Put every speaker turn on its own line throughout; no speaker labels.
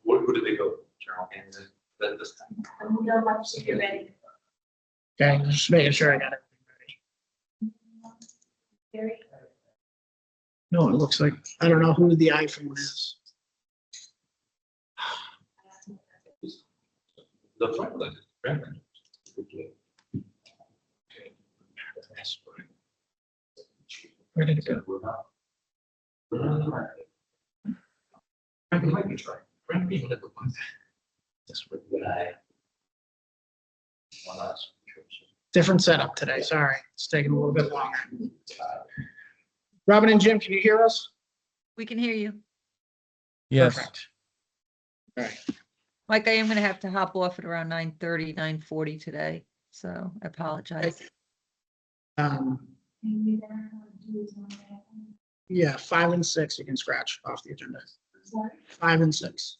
Who did they go? General Kansas, that this time?
I'm gonna watch if you're ready.
Okay, just making sure I got everything ready.
Gary?
No, it looks like, I don't know who the iPhone is.
The front leg.
Where did it go? Different setup today, sorry. It's taking a little bit longer. Robin and Jim, can you hear us?
We can hear you.
Yes.
Perfect. All right.
Mike, I am gonna have to hop off at around 9:30, 9:40 today, so I apologize.
Yeah, 5 and 6 you can scratch off the agenda.
Sorry?
5 and 6.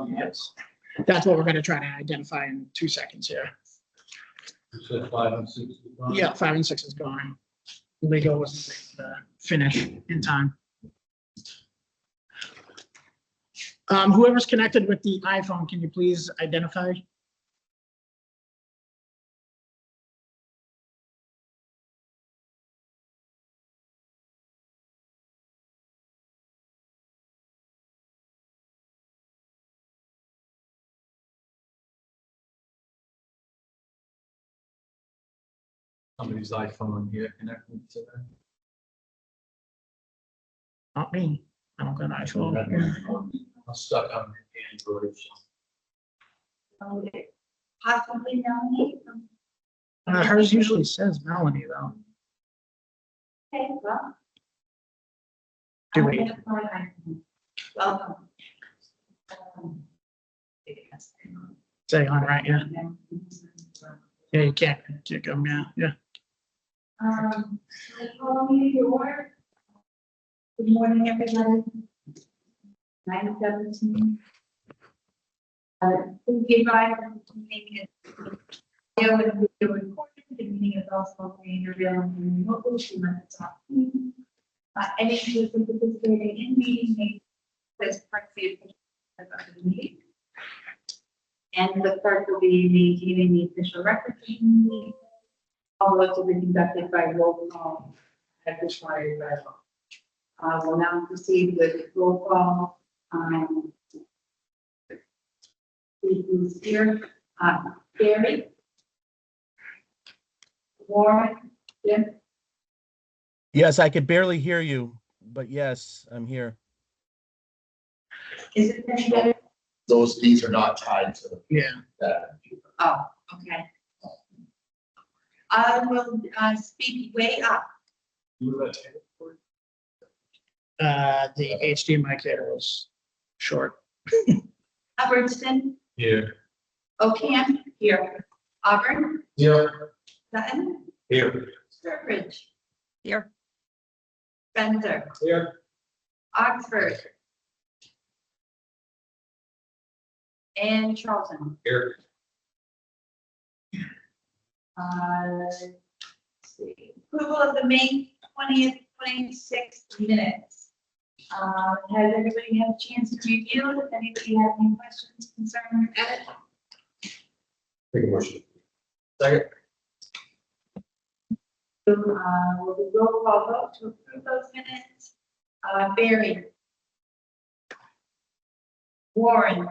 Yes. That's what we're gonna try to identify in 2 seconds here.
So 5 and 6.
Yeah, 5 and 6 is gone. Legal wasn't able to finish in time. Whoever's connected with the iPhone, can you please identify?
Somebody's iPhone here connected to that.
Not me. I don't got an iPhone.
I'm stuck on Android.
Possibly Melanie.
Hers usually says Melanie though.
Okay, well.
Do
I'm
we?
gonna call her. Welcome.
Say on, right? Yeah. Yeah, you can't kick them. Yeah. Yeah.
I call you your. Good morning, everybody. 9:17. Please be advised that the meeting is video and video recorded. The meeting is also being available remotely through Microsoft Teams. Any person participating in meeting may press the of the meeting. And the clerk will be maintaining the official record of the meeting. All votes will be conducted by roll call as required by law. We'll now proceed with roll call. Who's here? Gary? Warren? Jim?
Yes, I could barely hear you, but yes, I'm here.
Is it any better?
These are not tied to
Yeah.
that.
Oh, okay. I will speak way up.
The HDMI cable was short.
Hubbardston,
Here.
Ocam, here. Auburn,
Here.
Sutton,
Here.
Sturbridge,
Here,
Spencer,
Here.
Oxford. And Charlton.
Here.
Let's see. Approval of the May 20th, 26th minutes. Has everybody had a chance to review? If anybody has any questions, concerns, or edits?
Take a motion. Second.
Will the roll call vote to approve those minutes? Barry. Warren.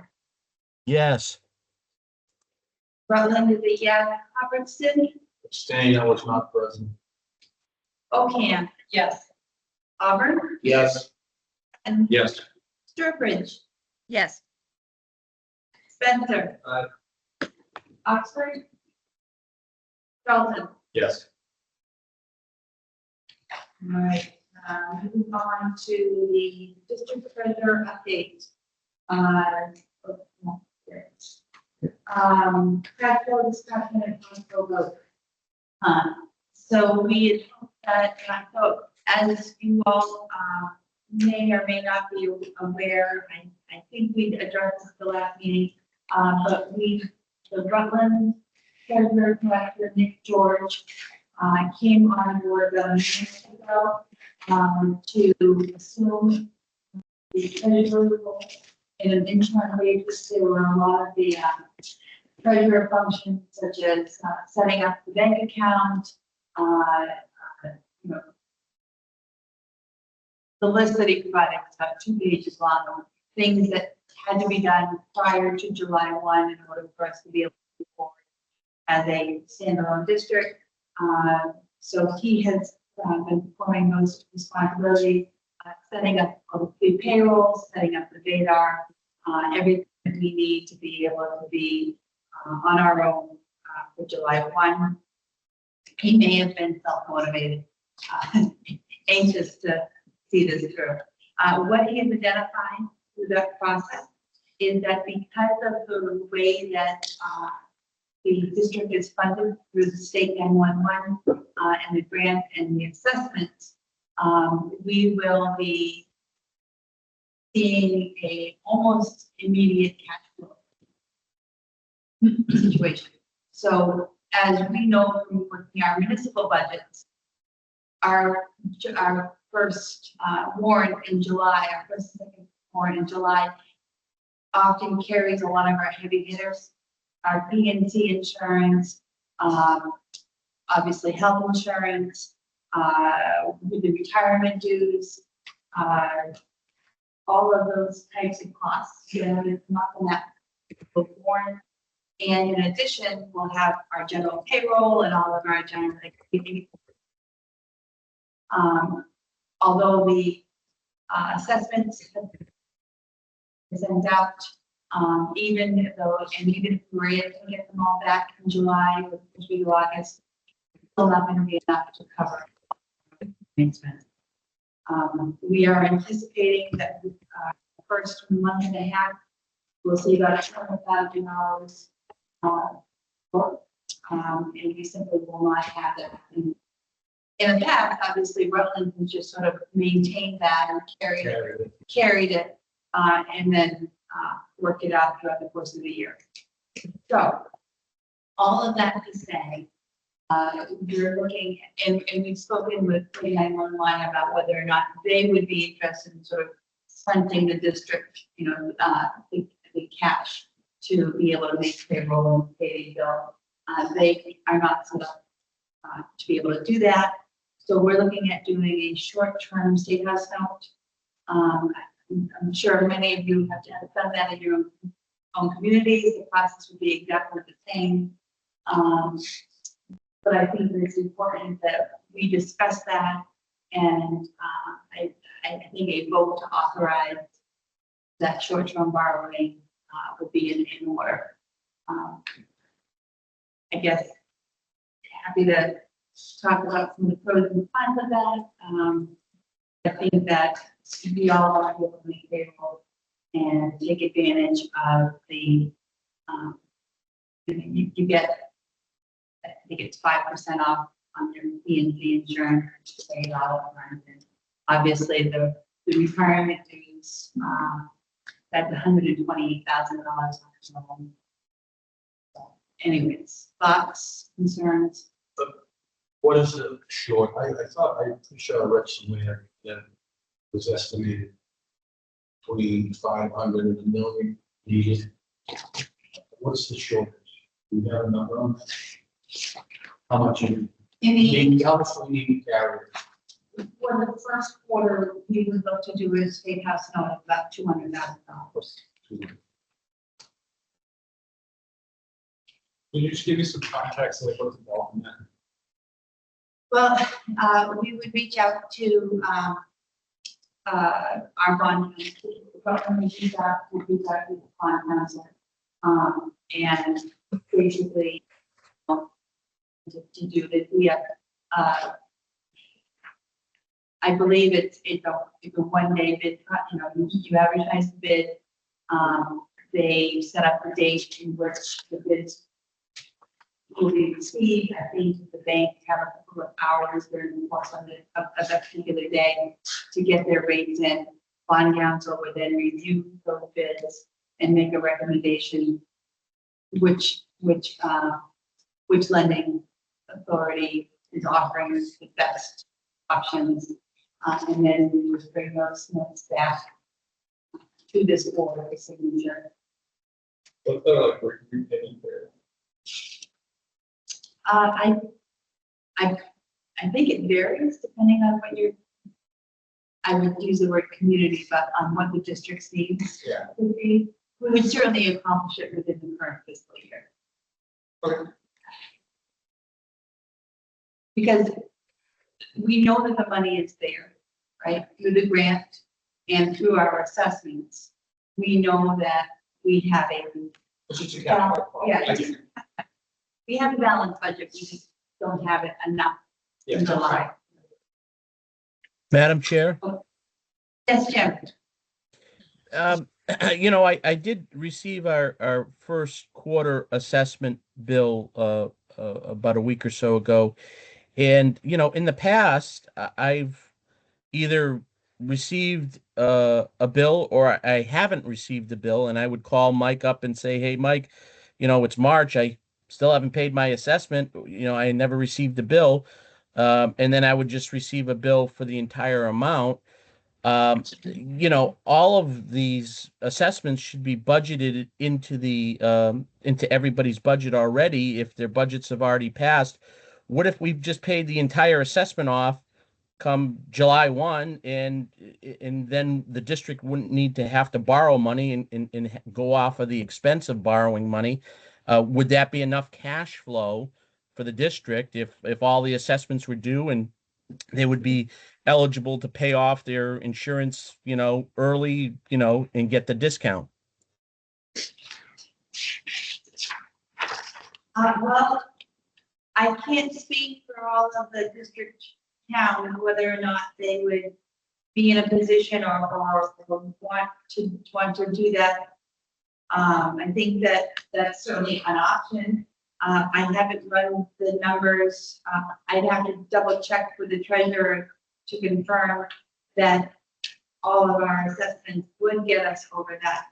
Yes.
Rutland is a yes. Hubbardston.
Abstain, I was not present.
Ocam. Yes. Auburn.
Yes.
And
Yes.
Sturbridge.
yes,
Spencer.
Aye.
Oxford. Charlton.
Yes.
All right, moving on to the district treasurer update. Cash flow discussion and possible vote. So we had hoped that, so as you all, may or may not be aware, I think we addressed this the last meeting, but the Rutland treasurer collector, Nick George, came on board about a minute ago, to assume the treasurer role in an interim basis. There were a lot of the treasurer functions such as setting up the bank account, you know, the list that he provided was about 2 pages long of things that had to be done prior to July 1 in order for us to be able to move forward as a standalone district. So he has been performing those responsibilities, setting up the payroll, setting up the VADAR, everything that we need to be able to be on our own for July 1. He may have been self-motivated, anxious to see this through. What he has identified through that process is that because of the way that the district is funded through the state 911 and the grant and the assessments, we will be seeing a almost immediate cash flow situation. So as we know from working our municipal budgets, our first warrant in July, our first and second warrant in July often carries a lot of our heavy hitters, our PNC insurance, obviously health insurance, with the retirement dues, all of those types of costs, come up in that warrant. And in addition, we'll have our general payroll and all of our general activities. Although the assessments sent out, even if we were able to get them all back in July, which we do August, still not going to be enough to cover expenses. We are anticipating that the first month and a half, we'll see about $200,000. And we simply will not have that. In the past, obviously, Rutland has just sort of maintained that and carried it, and then worked it out throughout the course of the year. So, all of that to say, we're looking, and we've spoken with 911 about whether or not they would be interested in sort of fronting the district, the cash to be able to make payroll and pay the bill. They are not set up to be able to do that. So we're looking at doing a short-term state house note. I'm sure many of you have done that in your own communities. The process would be exactly the same. But I think it's important that we discuss that, and I think a vote to authorize that short-term borrowing would be in order. I guess happy to talk about some of the pros and cons of that. I think that we all want to be able to make payroll and take advantage of the, you get, I think it's 5% off on your PNC insurance, $8 a month. And obviously the retirement dues, that's $128,000 on its own. Anyways, thoughts, concerns?
What is the short? I thought, I'm pretty sure I read somewhere that it was estimated 2,500 and $1 million needed. What's the shortage? Do you have a number on that? How much you need, how much we need to carry?
For the first quarter, we would look to do a state house note of about $200,000.
Can you just give me some context like what's involved in that?
Well, we would reach out to our bond, we reach out to the bond council, and basically to do this. We have, I believe it's a one-day bid. You advertise the bid. They set up a date in which the bids will be received. I think the bank have a couple of hours during the course of that particular day to get their rates in. Bond council would then review those bids and make a recommendation which lending authority is offering us the best options. And then we would bring those notes back to this board for signature.
But they're like, we're repaying there.
I think it varies depending on what you're, I would use the word community, but on what the district's needs
Yeah.
would be. We would certainly accomplish it within the current fiscal year.
Okay.
Because we know that the money is there, right, through the grant and through our assessments. We know that we have a,
It's just a capital problem.
yeah,
I just-
we have a balanced budget, we just don't have it enough in
Yeah.
July.
Madam Chair,
Yes, Jim?
I did receive our first quarter assessment bill, about a week or so ago. And, in the past, I've either received a bill or I haven't received a bill, and I would call Mike up and say, hey, Mike, it's March. I still haven't paid my assessment. I never received the bill. And then I would just receive a bill for the entire amount. All of these assessments should be budgeted into everybody's budget already if their budgets have already passed. What if we've just paid the entire assessment off come July 1 and then the district wouldn't need to have to borrow money and go off of the expense of borrowing money? Would that be enough cash flow for the district if all the assessments were due and they would be eligible to pay off their insurance, early, and get the discount?
Well, I can't speak for all of the district towns, whether or not they would be in a position or want to do that. I think that that's certainly an option. I haven't run the numbers. I'd have to double check with the treasurer to confirm that all of our assessments would get us over that,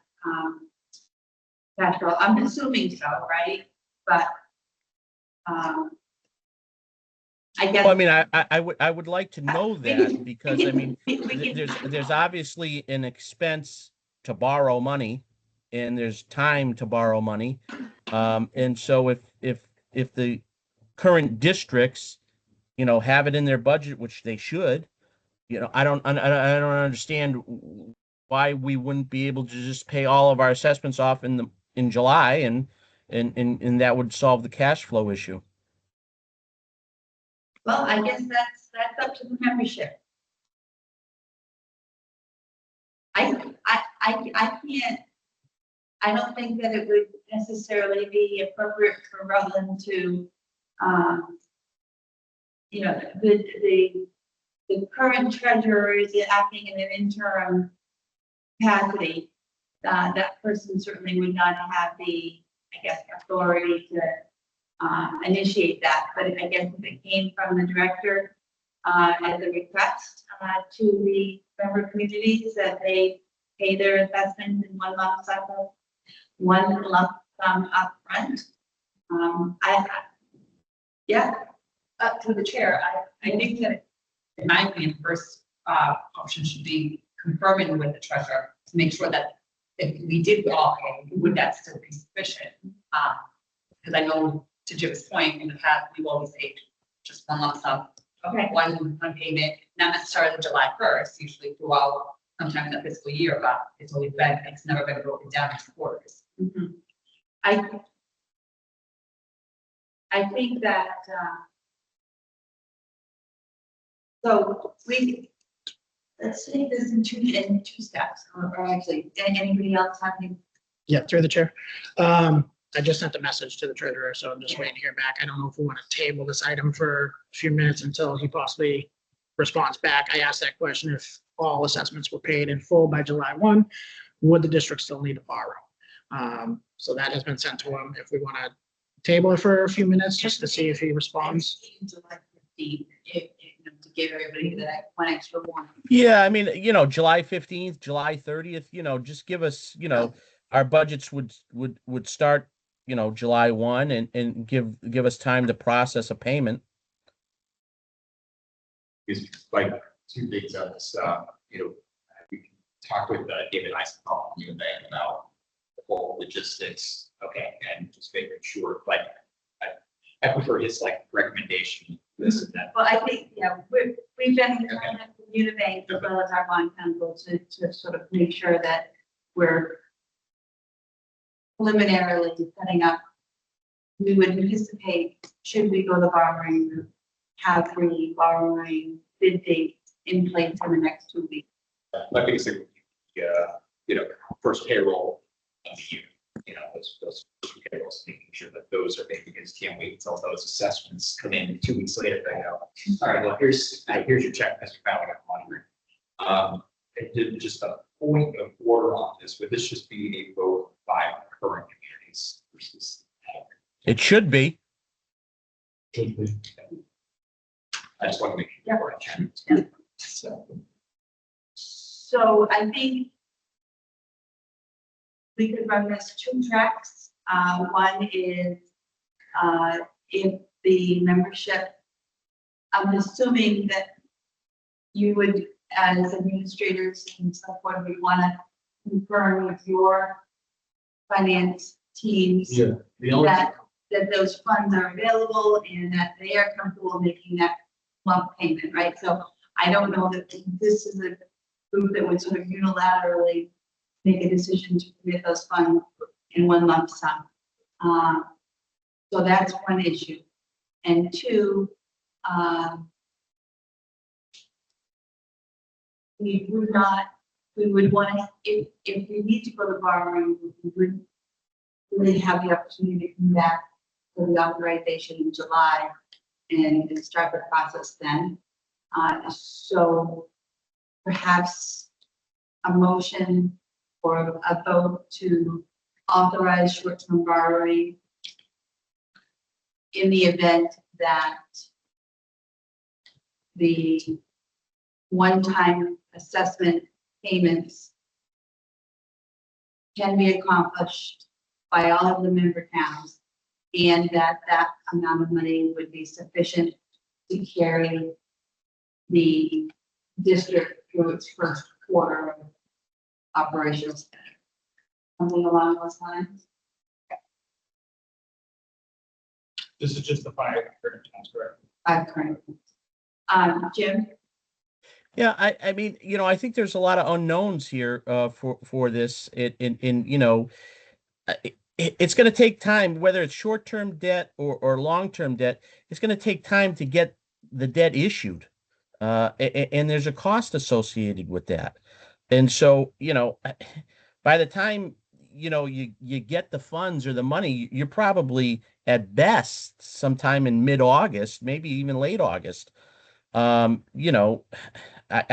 cash flow. I'm assuming so, right? But, I guess.
Well, I mean, I would like to know that because I mean, there's obviously an expense to borrow money and there's time to borrow money. And so if the current districts, have it in their budget, which they should, I don't understand why we wouldn't be able to just pay all of our assessments off in July and that would solve the cash flow issue.
Well, I guess that's up to the membership. I can't, I don't think that it would necessarily be appropriate for Rutland to, the current treasurer is acting in an interim capacity. That person certainly would not have the, I guess, authority to initiate that, but I guess if it came from the director as a request to the member communities that they pay their investments in one lump sum upfront. Yeah.
To the chair, I think that, in my opinion, the first option should be confirming with the treasurer to make sure that if we did all pay, would that still be sufficient? Because I know, to Jim's point, in the past, we've always paid just one lump sum,
Okay.
one payment, not necessarily July 1st, usually throughout sometime in the fiscal year, but it's always been, it's never been broken down into quarters.
Mhm. I think that, so let's take this in two steps, or actually, anybody else have any?
Yeah, through the chair. I just sent a message to the treasurer, so I'm just waiting to hear back. I don't know if we want to table this item for a few minutes until he possibly responds back. I asked that question: if all assessments were paid in full by July 1, would the district still need to borrow? So that has been sent to him. If we want to table it for a few minutes just to see if he responds.
July 15th, to give everybody that one extra warning.
Yeah, I mean, July 15th, July 30th, just give us, our budgets would start, July 1 and give us time to process a payment.
Because like two things on this, we talked with David Eisenhower from UVA about the whole logistics, okay, and just making sure, like, I prefer his like recommendation, this and that.
Well, I think, yeah, we've been in contact with Unibank as well as our bond council to sort of make sure that we're preliminarily setting up. We would anticipate, should we go the borrowing route, have the borrowing bid date in place in the next 2 weeks.
My biggest thing, first payroll of the year, those payrolls, making sure that those are made, because can't wait until those assessments come in 2 weeks later, they go, all right, well, here's your check, Mr. Fowler, monitoring. Just a point of order on this, would this just be a vote by current communities versus?
It should be.
Should be.
I just want to make
Yeah.
sure. I can.
Yeah.
So,
So I think we could run this 2 tracks. One is if the membership, I'm assuming that you would, as administrators and so forth, we want to confirm with your finance teams
Yeah, the only,
that those funds are available and that they are comfortable making that lump payment, right? So I don't know that this is a group that would sort of unilaterally make a decision to commit those funds in one lump sum. So that's one issue. And 2, we would want to, if we need to go to borrowing, we would really have the opportunity to come back for the authorization in July and start the process then. So perhaps a motion or a vote to authorize short-term borrowing in the event that the one-time assessment payments can be accomplished by all of the member towns, and that amount of money would be sufficient to carry the district through its first quarter of operational spending. Something along those lines.
This is just the 5 current towns, correct?
Current. Jim?
Yeah, I mean, I think there's a lot of unknowns here for this. It's going to take time, whether it's short-term debt or long-term debt. It's going to take time to get the debt issued, and there's a cost associated with that. And so, by the time you get the funds or the money, you're probably at best sometime in mid-August, maybe even late August. I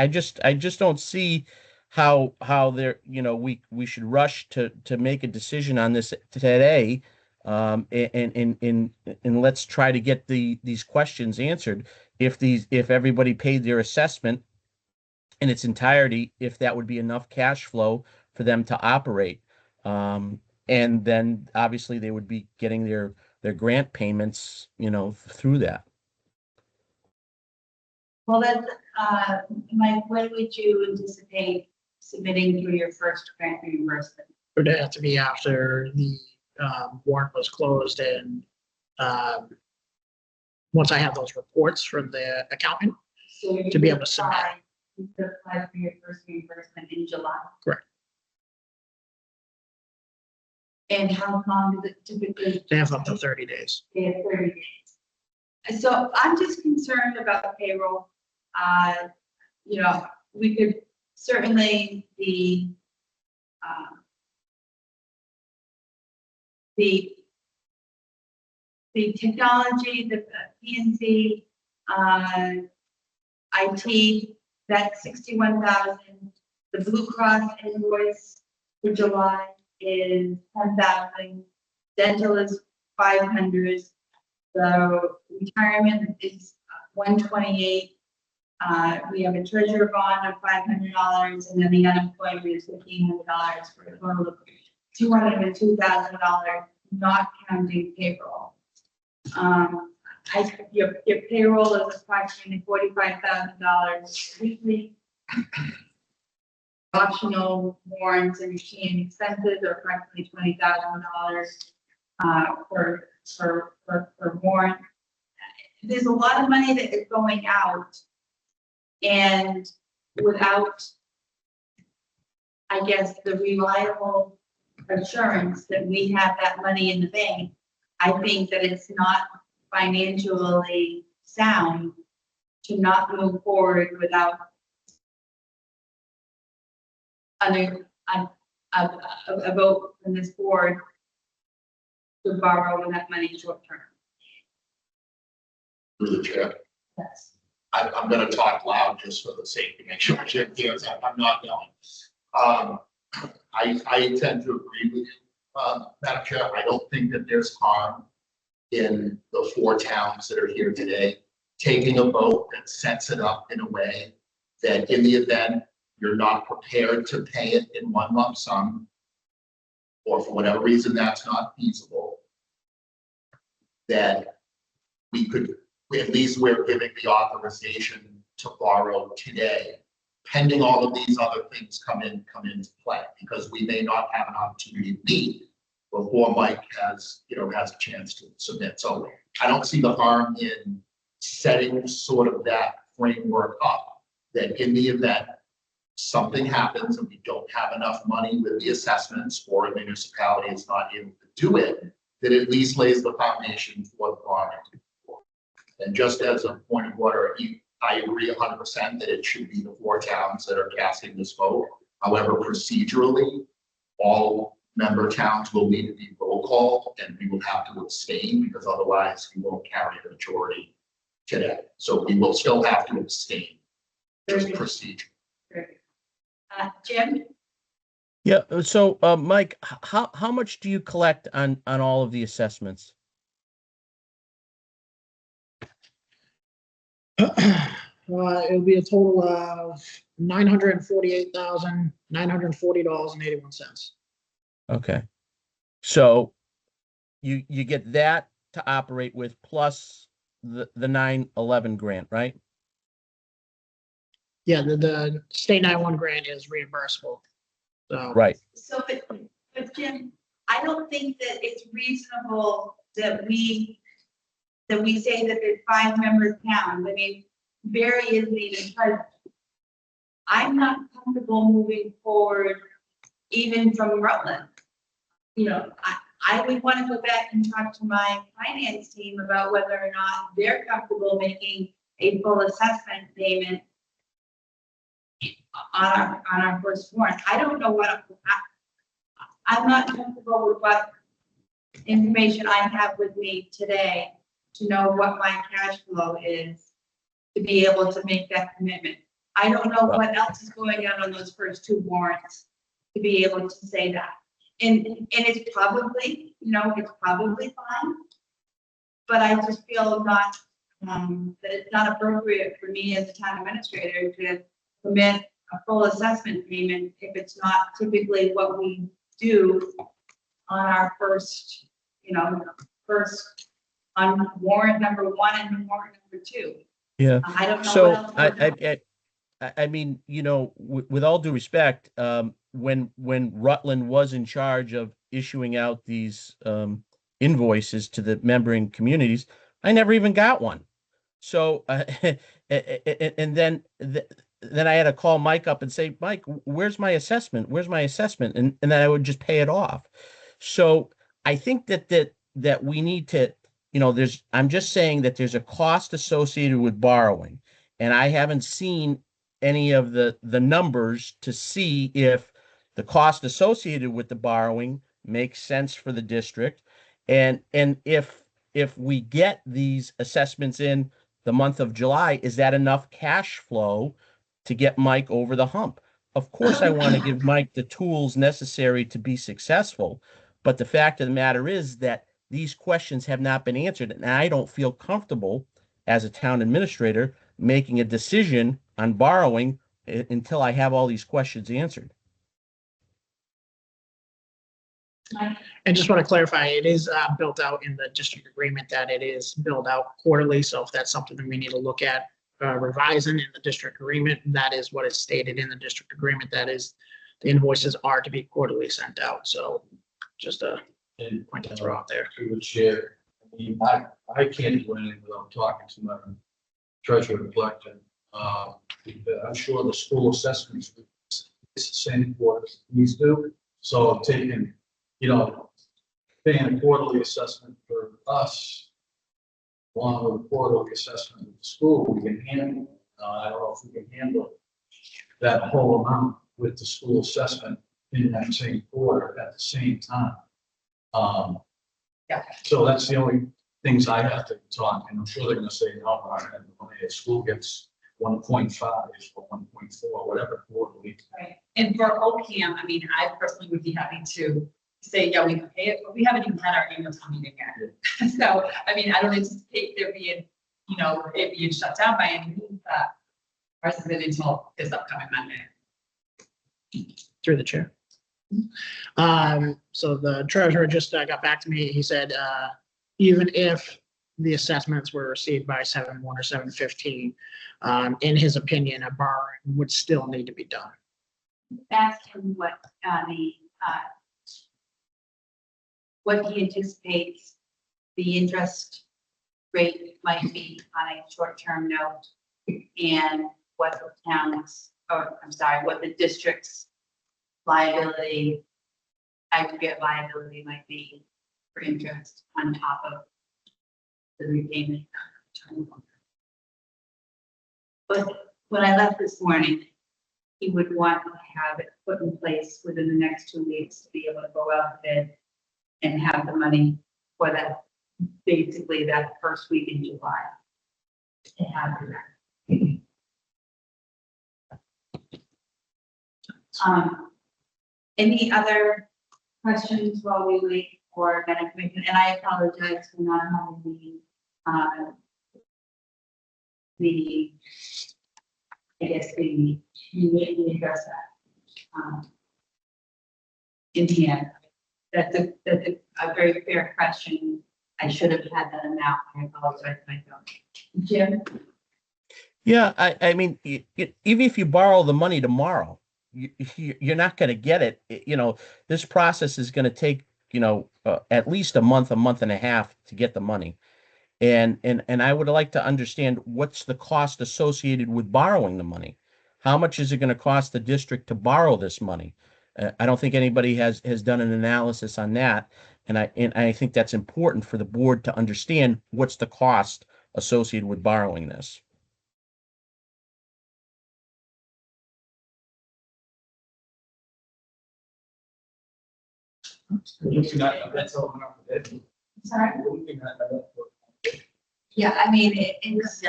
just don't see how there, we should rush to make a decision on this today. And let's try to get these questions answered. If everybody paid their assessment in its entirety, if that would be enough cash flow for them to operate. And then obviously they would be getting their grant payments, through that.
Well, then, Mike, when would you anticipate submitting for your first grant reimbursement?
It would have to be after the warrant was closed and once I have those reports from the accountant.
So you
To be able
could
to submit.
You could apply for your first reimbursement in July.
Correct.
And how long does it typically?
They have up to 30 days.
They have 30 days. So I'm just concerned about payroll. We could certainly the technology, the PNC, IT, that's 61,000. The Blue Cross invoice for July is 10,000. Dental is 500. The retirement is 128. We have a treasurer bond of $500, and then the unemployment is $1,500 for a total of $202,000, not counting payroll. your payroll is approximately $45,000 weekly. Optional warrants and machine expenses are approximately $20,000 per warrant. There's a lot of money that is going out, and without, I guess, the reliable assurance that we have that money in the bank, I think that it's not financially sound to not move forward without a vote from this board to borrow that money short term.
Through the chair.
Yes.
I'm gonna talk loud just for the sake to make sure Jim hears. I'm not yelling. I tend to agree with you, Madam Chair. I don't think that there's harm in the 4 towns that are here today taking a vote that sets it up in a way that in the event you're not prepared to pay it in one lump sum, or for whatever reason that's not feasible, that at least we're giving the authorization to borrow today, pending all of these other things come into play, because we may not have an opportunity to meet before Mike has a chance to submit. So I don't see the harm in setting sort of that framework up, that in the event something happens and we don't have enough money with the assessments, or a municipality is not able to do it, that at least lays the foundation for the borrowing. And just as a point of order, I agree 100% that it should be the 4 towns that are casting this vote. However, procedurally, all member towns will need to be roll call, and we will have to abstain, because otherwise we won't carry the majority today. So we will still have to abstain, just procedure.
Jim?
Yeah, so Mike, how much do you collect on all of the assessments?
It'll be a total of $948,940.81.
Okay. So you get that to operate with, plus the 9/11 grant, right?
Yeah, the state 911 grant is reimbursable. So.
Right.
So, but Jim, I don't think that it's reasonable that we say that there's 5-member towns. I mean, Barry isn't even present. I'm not comfortable moving forward even from Rutland. I would want to go back and talk to my finance team about whether or not they're comfortable making a full assessment payment on our first warrant. I don't know I'm not comfortable with what information I have with me today to know what my cash flow is to be able to make that commitment. I don't know what else is going on those first 2 warrants to be able to say that. And it's probably, it's probably fine, but I just feel not, that it's not appropriate for me as a town administrator to commit a full assessment payment if it's not typically what we do on our first on warrant number 1 and warrant number 2.
Yeah.
I don't know.
So
what else we're doing.
I mean, with all due respect, when Rutland was in charge of issuing out these invoices to the membering communities, I never even got one. So and then I had to call Mike up and say, Mike, where's my assessment? Where's my assessment? And then I would just pay it off. So I think that we need to, I'm just saying that there's a cost associated with borrowing, and I haven't seen any of the numbers to see if the cost associated with the borrowing makes sense for the district, and if we get these assessments in the month of July, is that enough cash flow to get Mike over the hump? Of course, I want to give Mike the tools necessary to be successful, but the fact of the matter is that these questions have not been answered, and I don't feel comfortable as a town administrator making a decision on borrowing until I have all these questions answered.
And just want to clarify, it is built out in the district agreement that it is billed out quarterly. So if that's something that we need to look at revising in the district agreement, that is what is stated in the district agreement. That is, the invoices are to be quarterly sent out. So just a
And
point to throw out there.
through the chair, I mean, I can't do anything without talking to my treasurer and collector. I'm sure the school assessments, it's the same what these do. So taking, paying a quarterly assessment for us, along with a quarterly assessment of the school, we can handle. I don't know if we can handle that whole amount with the school assessment in that same quarter at the same time.
Yeah.
So that's the only things I have to talk, and I'm sure they're gonna say, no, I don't have the money. The school gets 1.5 or 1.4, whatever quarterly.
Right. And for OCAM, I mean, I personally would be happy to say, yeah, we can pay it, but we haven't even had our annual town meeting yet. So, I mean, I don't anticipate there being, it being shut down by any means, ours isn't until this upcoming Monday.
Through the chair. So the treasurer just got back to me. He said, even if the assessments were received by 7/1 or 7/15, in his opinion, a borrowing would still need to be done.
Ask him what he anticipates the interest rate might be on a short-term note, and what the town's, what the district's liability, aggregate liability might be for interest on top of the repayment. But when I left this morning, he would want to have it put in place within the next 2 weeks to be able to go out bid and have the money for that, basically that first week in July. To have it. Any other questions while we wait for Bennett Commission? And I apologize for not having we address that. In the end, that's a very fair question. I should have had that amount. I apologize if I don't. Jim?
Yeah, I mean, even if you borrow the money tomorrow, you're not going to get it. This process is going to take, at least a month and a half to get the money. And I would like to understand what's the cost associated with borrowing the money. How much is it going to cost the district to borrow this money? I don't think anybody has done an analysis on that. And I think that's important for the board to understand what's the cost associated with borrowing this.
Sorry? Yeah, I mean, it's.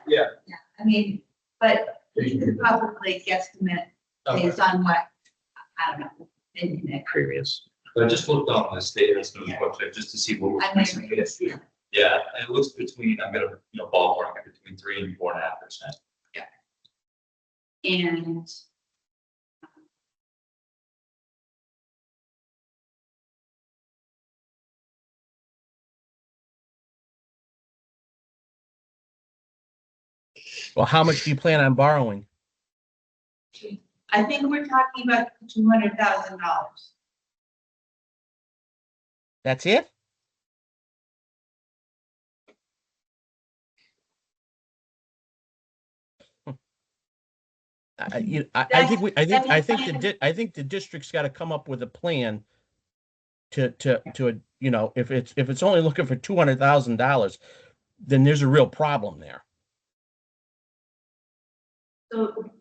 Yeah.
Yeah, I mean, but you could probably guesstimate based on what, I don't know, internet.
Previous.
But I just looked on the state estimate website just to see what was
I
recently.
mean,
Yeah, and it looks between, I'm gonna, ballpark it between 3 and 4.5%.
and.
Well, how much do you plan on borrowing?
I think we're talking about $200,000.
That's it? I think the district's got to come up with a plan to if it's only looking for $200,000, then there's a real problem there.
So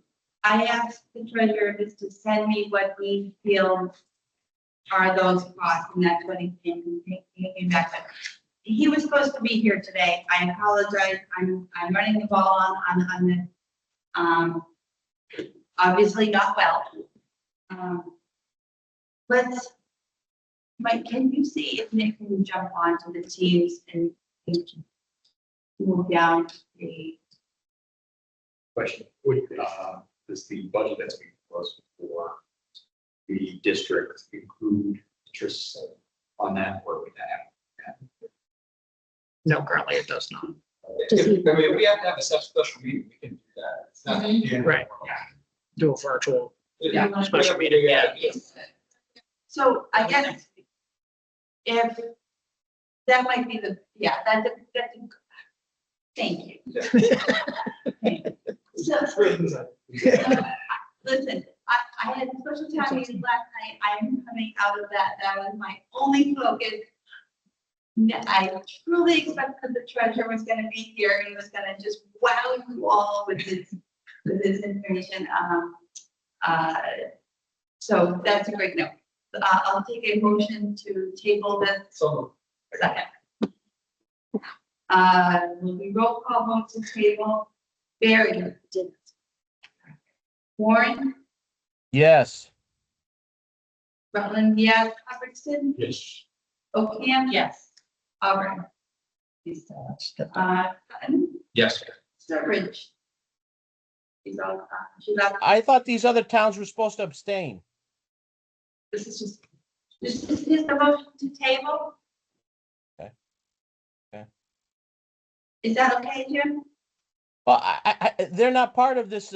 I asked the treasurer just to send me what he feels are those costs, and that's what he came back with. He was supposed to be here today. I apologize. I'm running the ball on this. Obviously not well. Mike, can you see if Nick can jump onto the Teams and move down the.
Question, does the budget that's being proposed for the district include interest on that, or would that happen?
No, currently it does not.
If we have to have a special meeting, we can do that. It's not-
Yeah.
Right. Do a virtual.
Yeah.
Special meeting, yeah.
So I guess if that might be that's a, thank you. So, listen, I had a special time meeting last night. I am coming out of that. That was my only focus. I truly expected that the treasurer was gonna be here and was gonna just wow you all with this information. So that's a great note. I'll take a motion to table this
So,
second. Will we roll call vote to table? Barry. Warren,
Yes.
Rutland, yes. Hubbardston,
yes.
Ocam.
Yes.
Auburn. Sutton,
Yes.
Sturbridge. She's all, she's up.
I thought these other towns were supposed to abstain.
This is the motion to table?
Okay. Okay.
Is that okay, Jim?
Well, they're not part of this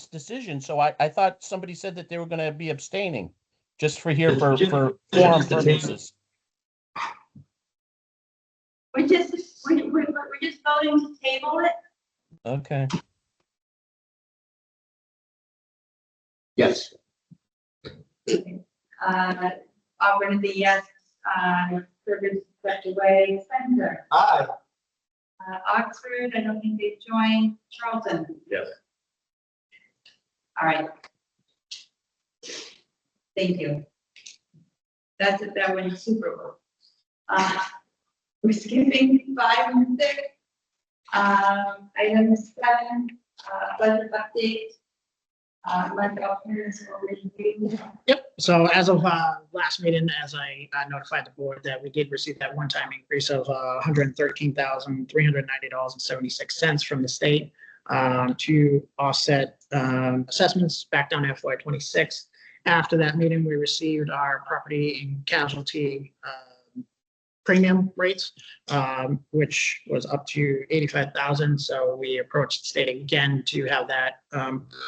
decision, so I thought somebody said that they were gonna be abstaining. Just for here for forum purposes.
We're just voting to table it?
Okay.
Yes.
Auburn is a yes, Sturbridge, Dr. Way, Spencer.
Aye.
Oxford, I don't think they've joined. Charlton.
Yes.
All right. Thank you. That's it, that went super well. We're skipping 5 and 6. Item 7, budget update. Like alternatives already do.
Yep, so as of last meeting, as I notified the board that we did receive that one-time increase of $113,390.76 from the state to offset assessments back down to FY '26. After that meeting, we received our property and casualty premium rates, which was up to 85,000. So we approached the state again to have that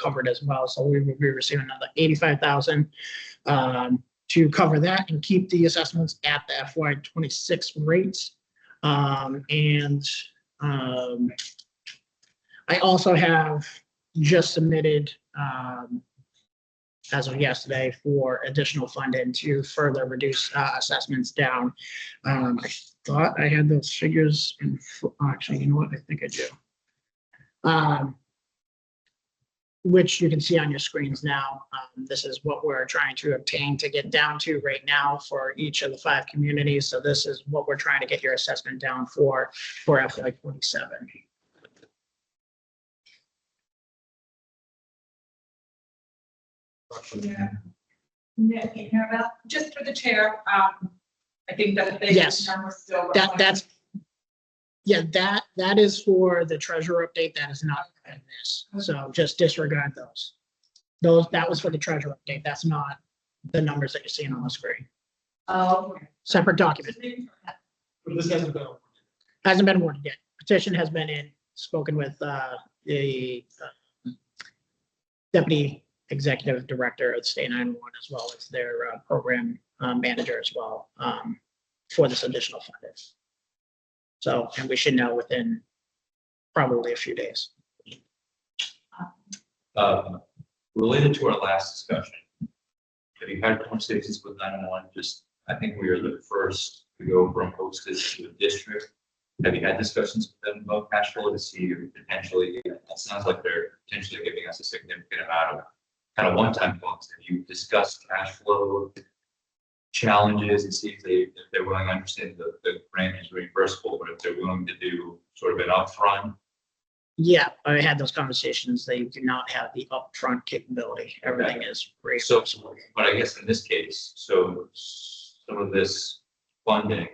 covered as well. So we will be receiving another 85,000 to cover that and keep the assessments at the FY '26 rates. I also have just submitted as of yesterday for additional funding to further reduce assessments down. I thought I had those figures in, actually, you know what, I think I do. Which you can see on your screens now. This is what we're trying to obtain to get down to right now for each of the 5 communities. So this is what we're trying to get your assessment down for FY '27.
Yeah. Yeah, you hear about?
Just for the chair, I think that the
Yes.
number still.
That's, yeah, that is for the treasurer update. That is not in this. So just disregard those. That was for the treasurer update. That's not the numbers that you're seeing on the screen.
Oh, okay.
Separate document.
But this hasn't been.
Hasn't been awarded yet. Petition has been in, spoken with the deputy executive director of State 911 as well as their program manager as well for this additional funding. So, and we should know within probably a few days.
Related to our last discussion, have you had conversations with 911? Just, I think we are the first to go from hosted to a district. Have you had discussions with them about cash flow to see if potentially, it sounds like they're potentially giving us a significant amount of kind of one-time funds. Have you discussed cash flow challenges and see if they're willing? I understand the grant is reimbursable, but if they're willing to do sort of an upfront.
Yeah, I had those conversations. They do not have the upfront capability. Everything is free.
So, but I guess in this case, so some of this funding,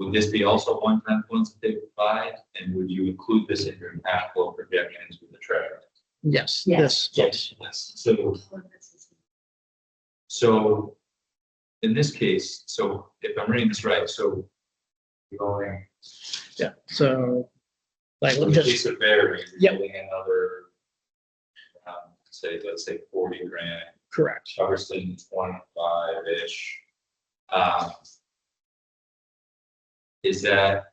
would this be also one-time funds that they provide? And would you include this in your cash flow projections with the treasurer?
Yes,
Yes.
yes.
So in this case, so if I'm reading this right, so you're going,
Yeah, so like,
in the
just,
case of Barry,
Yep.
you're getting another, let's say 40 grand,
correct.
Hubbardston 25-ish. Is that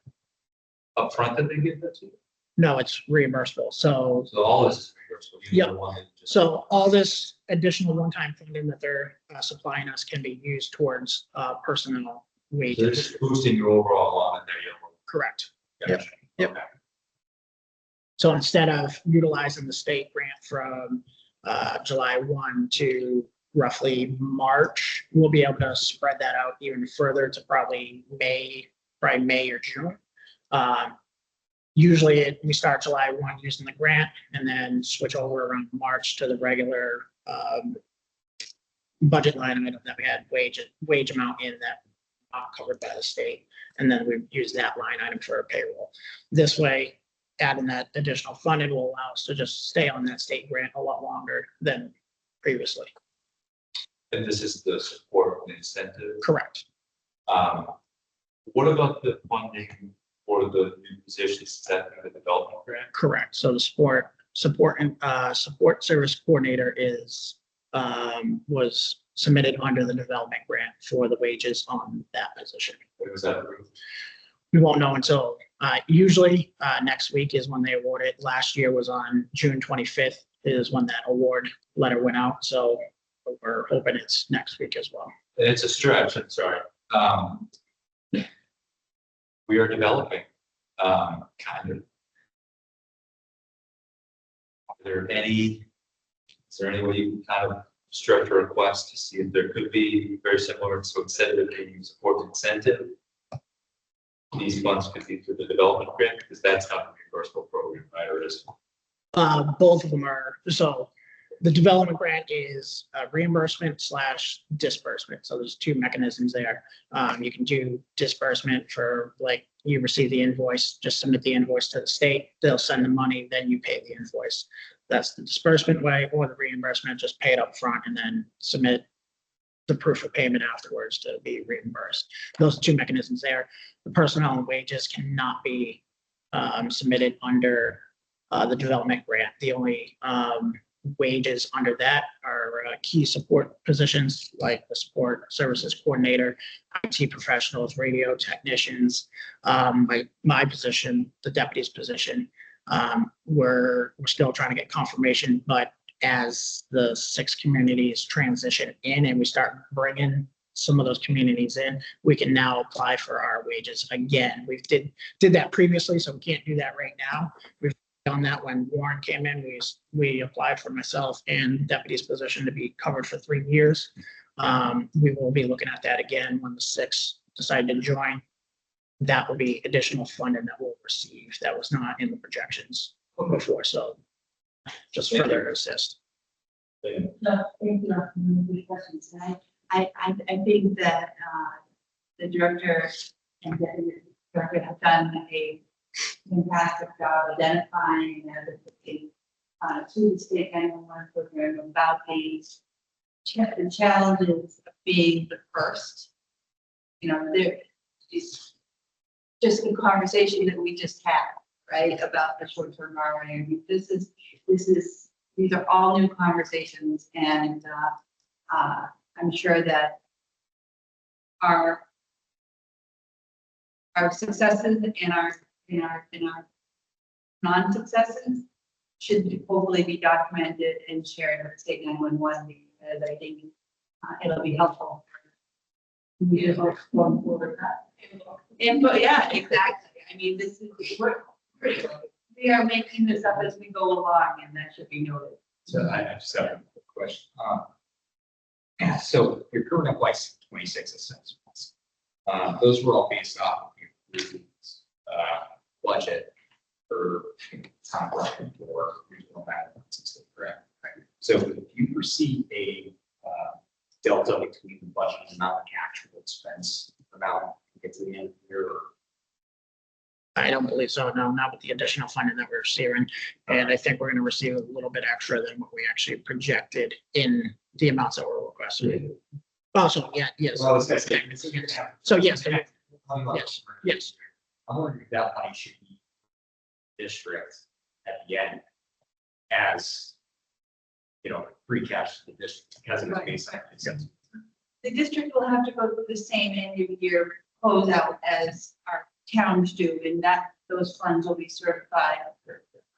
upfront that they give that to you?
No, it's reimbursable. So,
So all this is reimbursable. You
Yep.
don't want it just-
so all this additional one-time funding that they're supplying us can be used towards personnel
So they're
wages.
just boosting your overall line there.
Correct.
Gotcha.
Yep.
Okay.
So instead of utilizing the state grant from July 1 to roughly March, we'll be able to spread that out even further to probably May or June. Usually we start July 1 using the grant and then switch over around March to the regular budget line item that we had wage amount in that covered by the state. And then we use that line item for a payroll. This way, adding that additional funding will allow us to just stay on that state grant a lot longer than previously.
And this is the support and incentive.
Correct.
What about the funding for the new positions, is that in the development grant?
Correct. So the support service coordinator was submitted under the development grant for the wages on that position.
When was that approved?
We won't know until usually next week is when they award it. Last year was on June 25th is when that award letter went out. So we're hoping it's next week as well.
And it's a stretch, I'm sorry. We are developing, kind of. Is there any way you can kind of structure a request to see if there could be very similar, so instead of being support incentive, these funds could be through the development grant, because that's not a reimbursable program, right, or is it?
Both of them are, so the development grant is reimbursement / disbursement. So there's two mechanisms there. You can do disbursement for like you receive the invoice, just submit the invoice to the state, they'll send the money, then you pay the invoice. That's the disbursement way, or the reimbursement, just pay it up front and then submit the proof of payment afterwards to be reimbursed. Those are two mechanisms there. The personnel and wages cannot be submitted under the development grant. The only wages under that are key support positions like the support services coordinator, IT professionals, radio technicians. My position, the deputy's position, we're still trying to get confirmation, but as the 6 communities transition in and we start bringing some of those communities in, we can now apply for our wages again. We did that previously, so we can't do that right now. We've done that when Warren came in. We applied for myself and deputy's position to be covered for 3 years. We will be looking at that again when the 6 decide to join. That will be additional funding that we'll receive. That was not in the projections before, so just further assist.
No, thank you for the questions. I think that the director and the director have done a fantastic job identifying and advocating to the state 911 program about the challenges of being the first. You know, there is just the conversation that we just had, right, about the short-term borrowing. These are all new conversations, and I'm sure that our successes and our non-successes should hopefully be documented and shared with state 911, because I think it'll be helpful. Going forward. But yeah, exactly. I mean, this is we are making this up as we go along, and that should be noted.
So I just have a quick question. So your current FY 26 assessments, those were all based off of your budget for town budget or regional management, correct? Right. So if you perceive a delta between the budget amount and actual expense amount to get to the end of the year, or
I don't believe so, no, not with the additional funding that we're receiving. And I think we're going to receive a little bit extra than what we actually projected in the amounts that were requested. Also, yeah, yes.
Well, I was gonna say, it's gonna have-
So yes,
Yes.
yes.
I'm wondering if that money should be district at the end as, free cash to the district because it was based on consent.
The district will have to go through the same end of year closeout as our towns do, and that, those funds will be certified.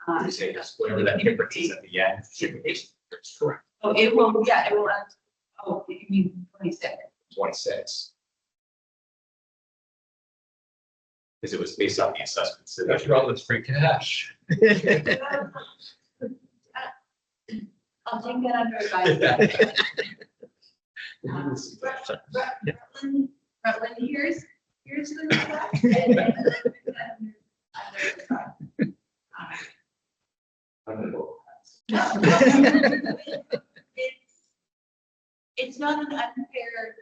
You say it's whatever that difference is at the end, should be
Correct.
Oh, it will, yeah, it will, you mean 26.
26. Because it was based on the assessments. So
That's probably free cash.
I'll take that under advisement. Rutland, here's the request. And then it's not an unfair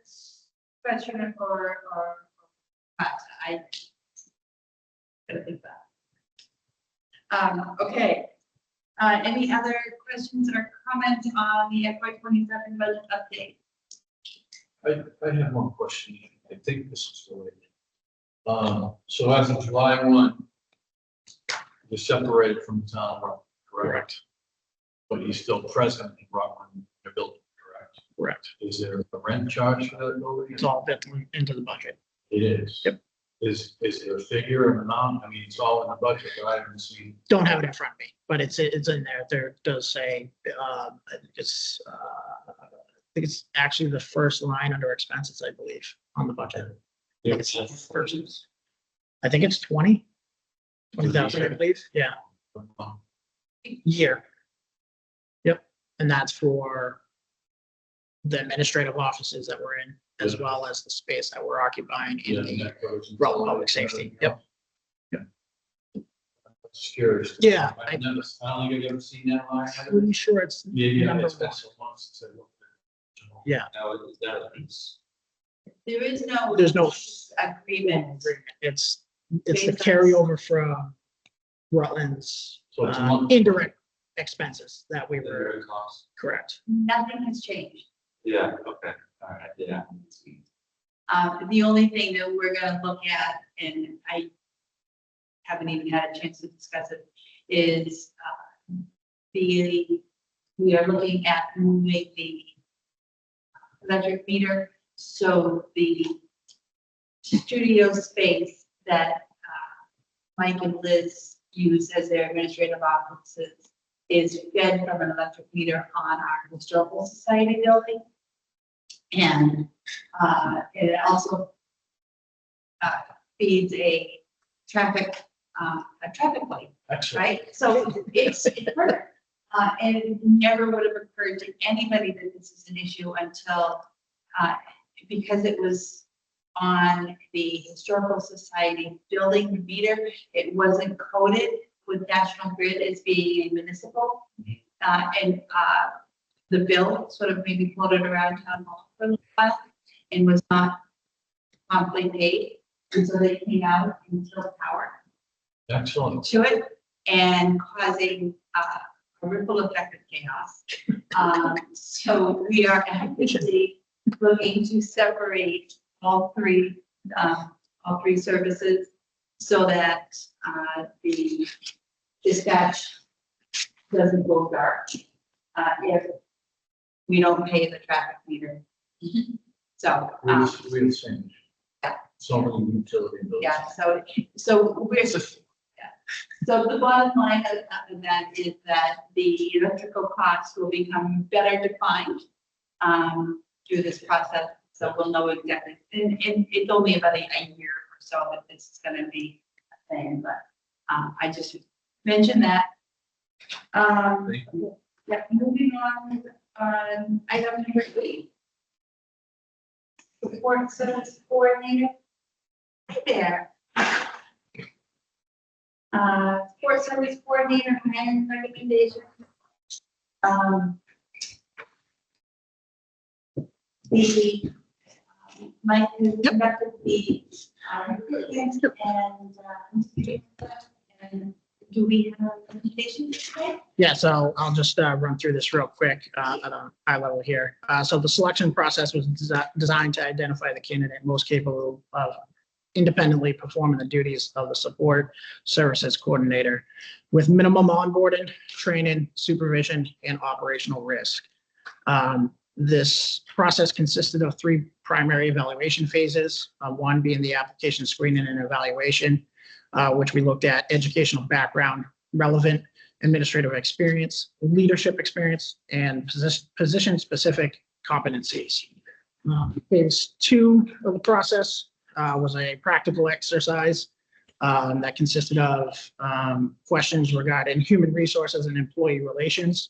question or I gotta think that. Okay. Any other questions or comments on the FY 27 budget update?
I have one question. I think this is related. So as of July 1, you're separated from the town, of Rutland, correct? But he's still present in Rutland, the building, correct?
Correct.
Is there a rent charge for that building?
It's all built into the budget.
It is.
Yep.
Is there a figure, an amount? I mean, it's all in the budget, but I haven't seen.
Don't have it in front of me, but it's in there. There does say, it's, I think it's actually the first line under expenses, I believe, on the budget. It's the first. I think it's 20,000, I believe. Yeah, year. Yep. And that's for the administrative offices that we're in, as well as the space that we're occupying in the Rutland Public Safety. Yep.
Just curious.
Yeah,
I don't think I've ever seen that line.
I'm pretty sure it's
Maybe
number
it's been
one.
so long since I looked at it.
Yeah.
Now, is that, it's,
There is no.
There's no
agreement.
It's the
Based on-
carryover from Rutland's
So it's a month.
indirect expenses that we were,
very cost.
correct.
Nothing has changed.
Yeah, okay, all right, yeah.
The only thing that we're gonna look at, and I haven't even had a chance to discuss it, is we are looking at moving the electric meter. So the studio space that Mike and Liz use as their administrative offices is fed from an electric meter on our historical society building. And it also feeds a traffic light,
Excellent.
right? So it's perfect. And it never would have occurred to anybody that this is an issue until, because it was on the Historical Society building meter, it wasn't coded with National Grid as being a municipal. And the bill sort of maybe floated around town hall for a little while and was not promptly paid. And so they came out and took power
Excellent.
to it and causing a ripple effect of chaos. So we are actively looking to separate all three services so that the dispatch doesn't go dark if we don't pay the traffic meter. So,
We're the same.
Yeah.
So many utility bills.
yeah, so we're, so the bottom line of that is that the electrical costs will become better defined through this process. So we'll know exactly, and it's only about a year or so that this is gonna be a thing, but I just mentioned that.
Thank you.
Yeah, moving on, item number 8. Support service coordinator. Hi there. Support service coordinator hiring recommendation. Mike has conducted the recruitment and do we have presentations today?
Yeah, so I'll just run through this real quick at a high level here. So the selection process was designed to identify the candidate most capable of independently performing the duties of the support services coordinator with minimum onboarding, training, supervision, and operational risk. This process consisted of 3 primary evaluation phases, one being the application screening and evaluation, which we looked at educational background, relevant administrative experience, leadership experience, and position-specific competencies. Phase 2 of the process was a practical exercise that consisted of questions regarding human resources and employee relations,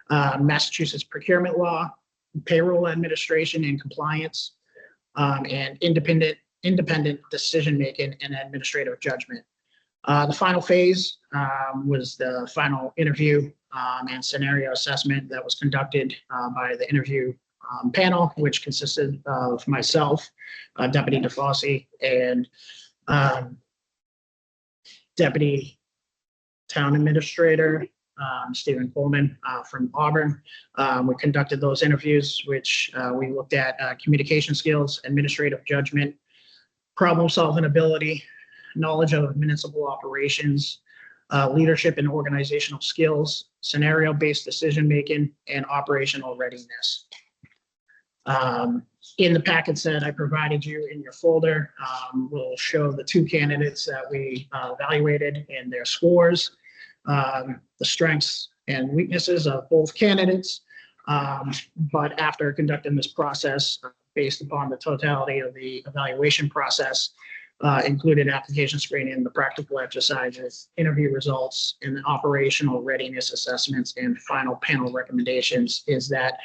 Massachusetts procurement law, payroll administration and compliance, and independent decision-making and administrative judgment. The final phase was the final interview and scenario assessment that was conducted by the interview panel, which consisted of myself, Deputy DeFosse, and Deputy Town Administrator Stephen Coleman from Auburn. We conducted those interviews, which we looked at communication skills, administrative judgment, problem-solving ability, knowledge of municipal operations, leadership and organizational skills, scenario-based decision-making, and operational readiness. In the packets that I provided you in your folder, will show the 2 candidates that we evaluated and their scores, the strengths and weaknesses of both candidates. But after conducting this process, based upon the totality of the evaluation process, included application screening, the practical exercises, interview results, and the operational readiness assessments, and final panel recommendations is that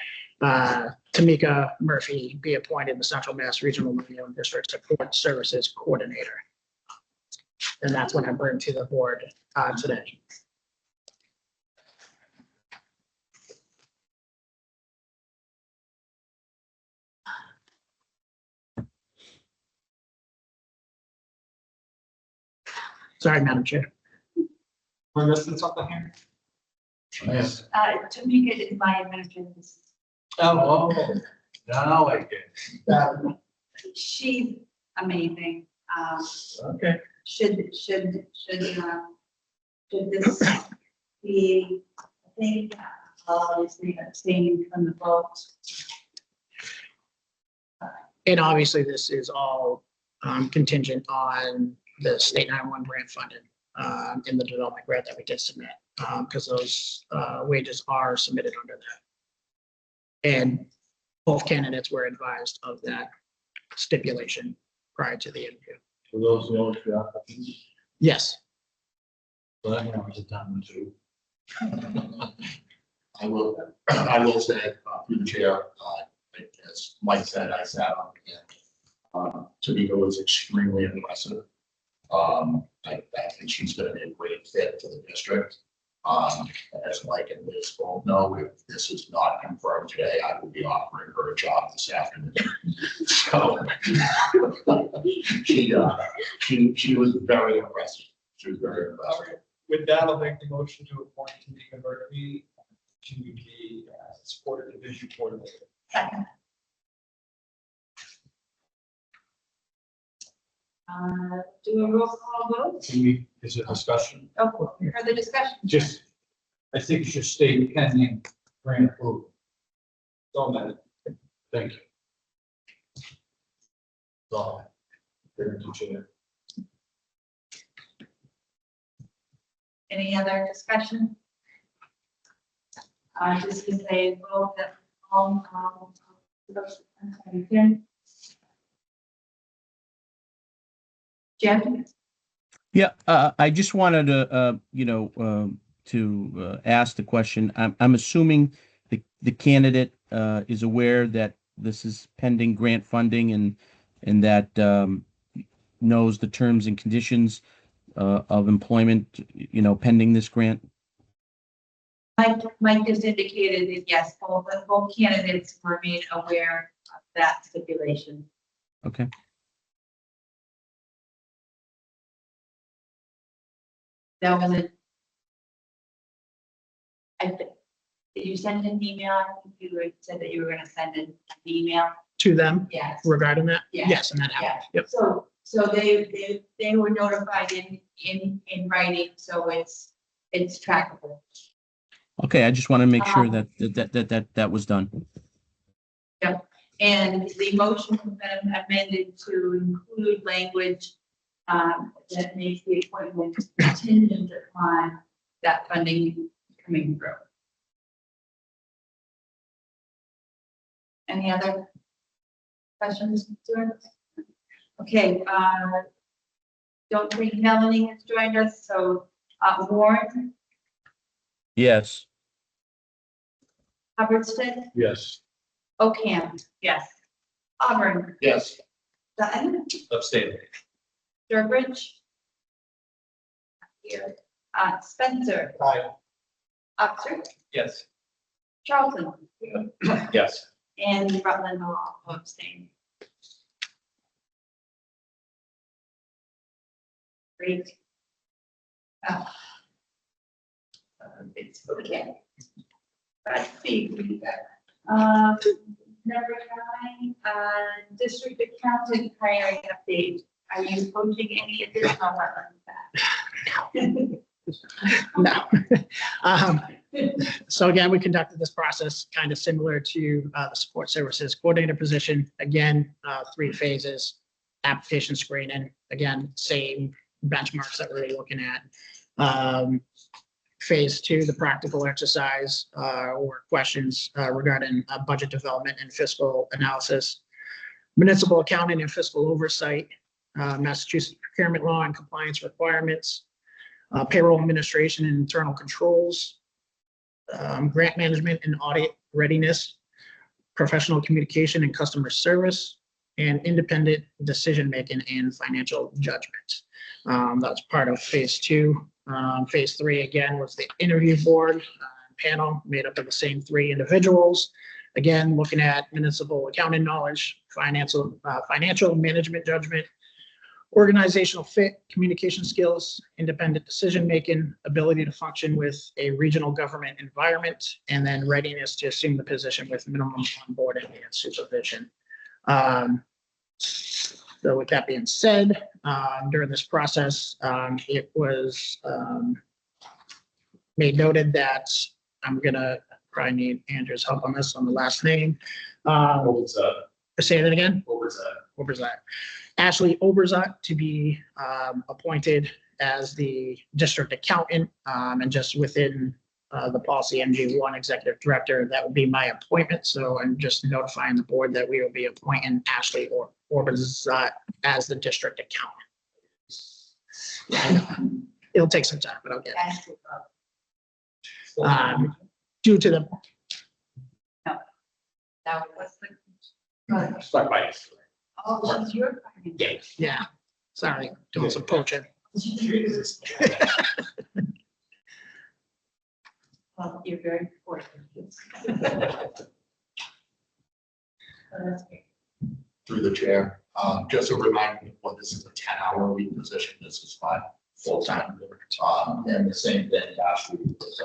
Tamika Murphy be appointed the Central Mass Regional Review and District Support Services Coordinator. And that's what I bring to the board today. Sorry, Madam Chair.
We're missing something here?
Yes.
Tamika is my administrative assistant.
Oh, now I get.
She's amazing.
Okay.
Should this be, I think, obviously abstaining from the vote.
And obviously, this is all contingent on the state 911 grant funding in the development grant that we did submit, because those wages are submitted under that. And both candidates were advised of that stipulation prior to the interview.
For those who know the applicants,
Yes.
so that was a time too.
I will say, through the chair, as Mike said, I sat on it. Tamika was extremely impressive. I think she's going to be a great fit to the district. As Mike and Liz both know, if this is not confirmed today, I will be offering her a job this afternoon. So she was very impressive. She was very impressive.
With that, I'll make the motion to appoint Tamika Murphy to the Support Division Coordinator.
Second. Do a roll call vote.
Is it discussion?
Oh, further discussion?
Just, I think you should state pending grant approval.
So amended.
Thank you. So, they're to chair.
Any other discussion? Just to say, vote that all, Jim?
Yeah, I just wanted to, ask the question. I'm assuming the candidate is aware that this is pending grant funding and that knows the terms and conditions of employment, pending this grant.
Mike just indicated that yes, both candidates were made aware of that stipulation.
Okay.
That was a Did you send an email? I think you said that you were gonna send an email.
To them
Yes.
regarding that?
Yeah.
Yes, and that happened. Yep.
So they were notified in writing, so it's trackable.
Okay, I just want to make sure that was done.
And the motion has been amended to include language that makes the appointment contingent upon that funding coming through. Any other questions, concerns? Okay, don't think Melanie has joined us, so Warren,
Yes.
Hubbardston,
Yes.
Ocam, yes. Auburn,
Yes.
Sutton,
Abstain.
Sturbridge. Here, Spencer,
Aye.
Oxford,
Yes.
Charlton,
Yes.
and Rutland will all abstain. Great. It's okay. Let's see. Number 9, district accountant hiring update. Are you posting any additional on that?
No. So again, we conducted this process kind of similar to the support services coordinator position. Again, 3 phases, application screening, again, same benchmarks that we're looking at. Phase 2, the practical exercise or questions regarding budget development and fiscal analysis, municipal accounting and fiscal oversight, Massachusetts procurement law and compliance requirements, payroll administration and internal controls, grant management and audit readiness, professional communication and customer service, and independent decision-making and financial judgment. That's part of phase 2. Phase 3, again, was the interview board panel made up of the same 3 individuals. Again, looking at municipal accounting knowledge, financial management judgment, organizational fit, communication skills, independent decision-making, ability to function with a regional government environment, and then readiness to assume the position with minimum onboarding and supervision. So with that being said, during this process, it was made noted that I'm gonna probably need Andrew's help on this on the last name. Say that again. Oberzat. Ashley Oberzat to be appointed as the district accountant, and just within the policy MG1 executive director, that would be my appointment. So I'm just notifying the board that we will be appointing Ashley Oberzat as the district accountant. It'll take some time, but I'll get it. Due to the,
That was the.
Stuck by us.
Oh, that's your.
yeah, sorry, doing some poaching.
Well, you're very important.
Through the chair, just a reminder, well, this is a 10-hour week position, this is 5 full-time. And the same thing, Ashley was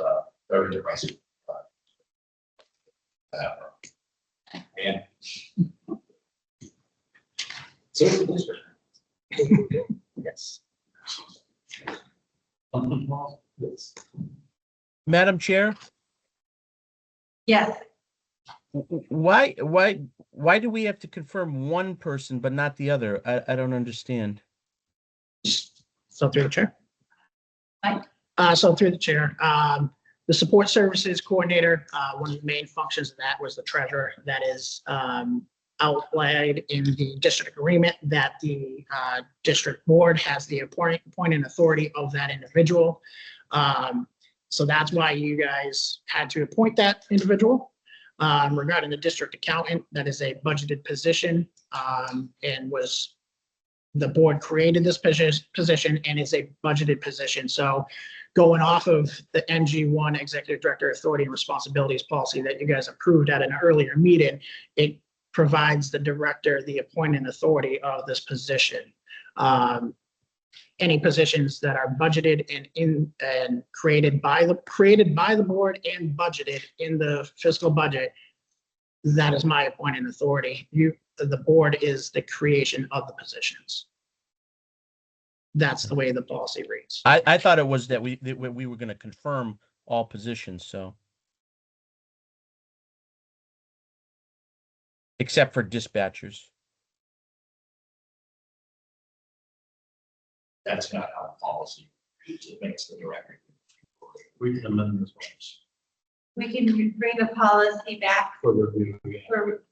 very depressing.
And
Yes.
Madam Chair,
Yes,
why do we have to confirm one person but not the other? I don't understand.
So through the chair.
Mike?
So through the chair, the support services coordinator, one of the main functions of that was the treasurer. That is outlined in the district agreement that the district board has the appointing authority of that individual. So that's why you guys had to appoint that individual. Regarding the district accountant, that is a budgeted position, and was, the board created this position and is a budgeted position. So going off of the MG1 Executive Director Authority and Responsibilities policy that you guys approved at an earlier meeting, it provides the director the appointing authority of this position. any positions that are budgeted and created by the board and budgeted in the fiscal budget, that is my appointing authority. The board is the creation of the positions. That's the way the policy reads.
I thought it was that we were going to confirm all positions, so. Except for dispatchers.
That's not how policy reads. It makes the director.
We can amend this
We can bring the policy back
for review.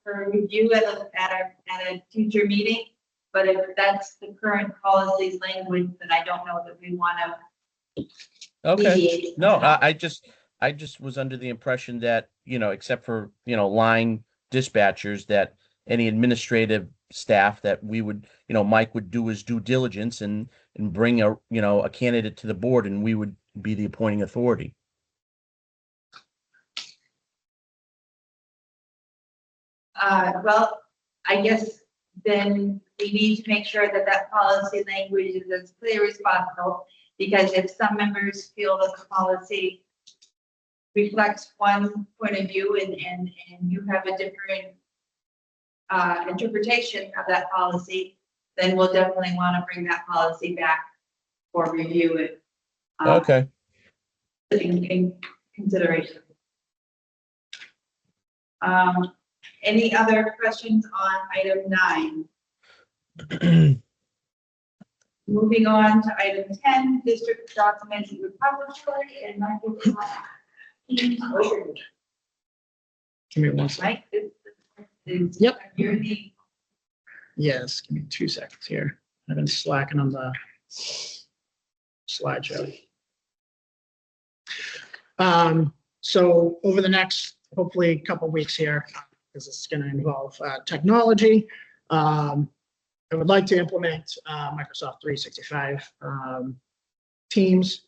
for review at a future meeting. But if that's the current policy's language, then I don't know that we want to
Okay.
deviate.
No, I just was under the impression that, except for, line dispatchers, that any administrative staff that we would, Mike would do his due diligence and bring a candidate to the board, and we would be the appointing authority.
Well, I guess then we need to make sure that that policy language is as clear as possible, because if some members feel that the policy reflects one point of view and you have a different interpretation of that policy, then we'll definitely want to bring that policy back for review and
Okay.
in consideration. Any other questions on item 9? Moving on to item 10, district documents repository and Michael.
Give me one second.
Mike,
Yep.
You're the,
Yes, give me 2 seconds here. I've been slacking on the slideshow. So over the next, hopefully, couple weeks here, because it's going to involve technology, I would like to implement Microsoft 365 Teams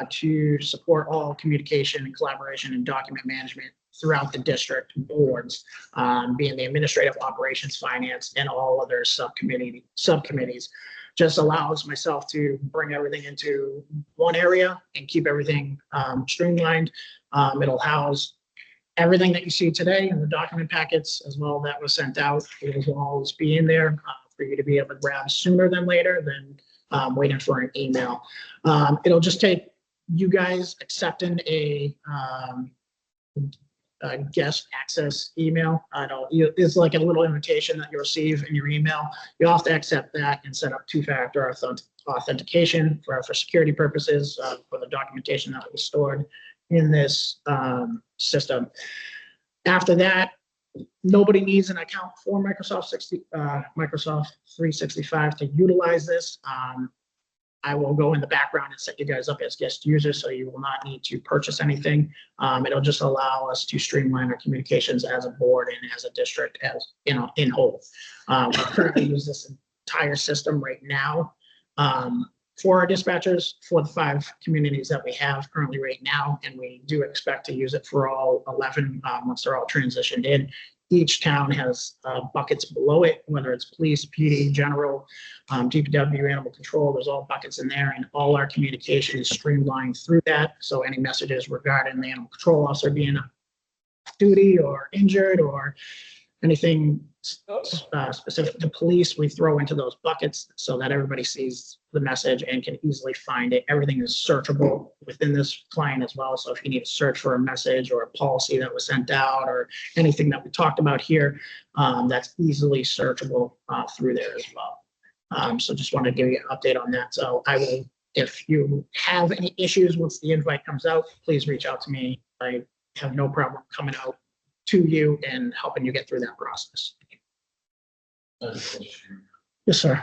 to support all communication and collaboration and document management throughout the district boards, being the administrative, operations, finance, and all other subcommittees. Just allows myself to bring everything into one area and keep everything streamlined. It'll house everything that you see today in the document packets as well that was sent out. It will always be in there for you to be able to grab sooner than later than waiting for an email. It'll just take you guys accepting a guest access email. It's like a little invitation that you receive in your email. You have to accept that and set up two-factor authentication for security purposes for the documentation that was stored in this system. After that, nobody needs an account for Microsoft 365 to utilize this. I will go in the background and set you guys up as guest users, so you will not need to purchase anything. It'll just allow us to streamline our communications as a board and as a district, as in whole. We currently use this entire system right now for our dispatchers for the 5 communities that we have currently right now, and we do expect to use it for all 11 once they're all transitioned in. Each town has buckets below it, whether it's police, PD, general, DPW, animal control, there's all buckets in there, and all our communication is streamlined through that. So any messages regarding the animal control officer being off duty or injured or anything specific to police, we throw into those buckets so that everybody sees the message and can easily find it. Everything is searchable within this client as well. So if you need to search for a message or a policy that was sent out or anything that we talked about here, that's easily searchable through there as well. So just wanted to give you an update on that. So I will, if you have any issues once the invite comes out, please reach out to me. I have no problem coming out to you and helping you get through that process. Yes, sir.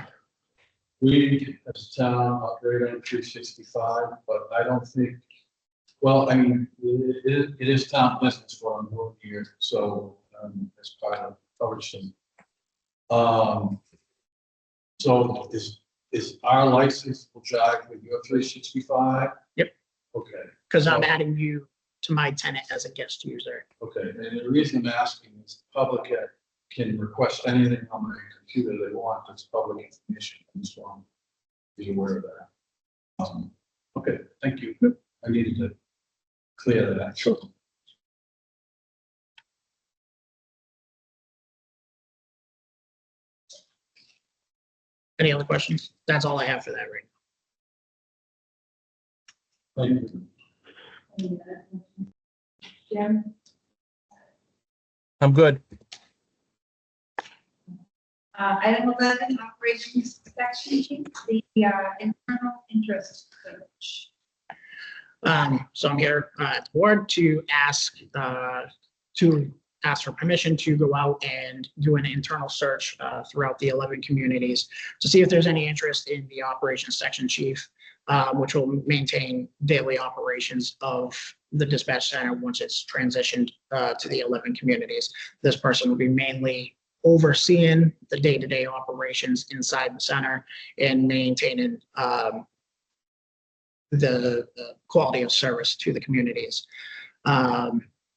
We, as a town, operate on 365, but I don't think, well, I mean, it is town business for I'm working here, so as part of Overton. So is our license will jive with your 365?
Yep.
Okay.
Because I'm adding you to my tenant as a guest user.
Okay, and the reason I'm asking is the public can request anything on their computer they want, that's public information, and so on. be aware of that. Okay, thank you. I needed to clear that.
Sure. Any other questions? That's all I have for that right
Thank you.
Jim?
I'm good.
Item 11, operations section, the internal interest search.
So I'm here at the board to ask for permission to go out and do an internal search throughout the 11 communities to see if there's any interest in the operations section chief, which will maintain daily operations of the dispatch center once it's transitioned to the 11 communities. This person will be mainly overseeing the day-to-day operations inside the center and maintaining the quality of service to the communities.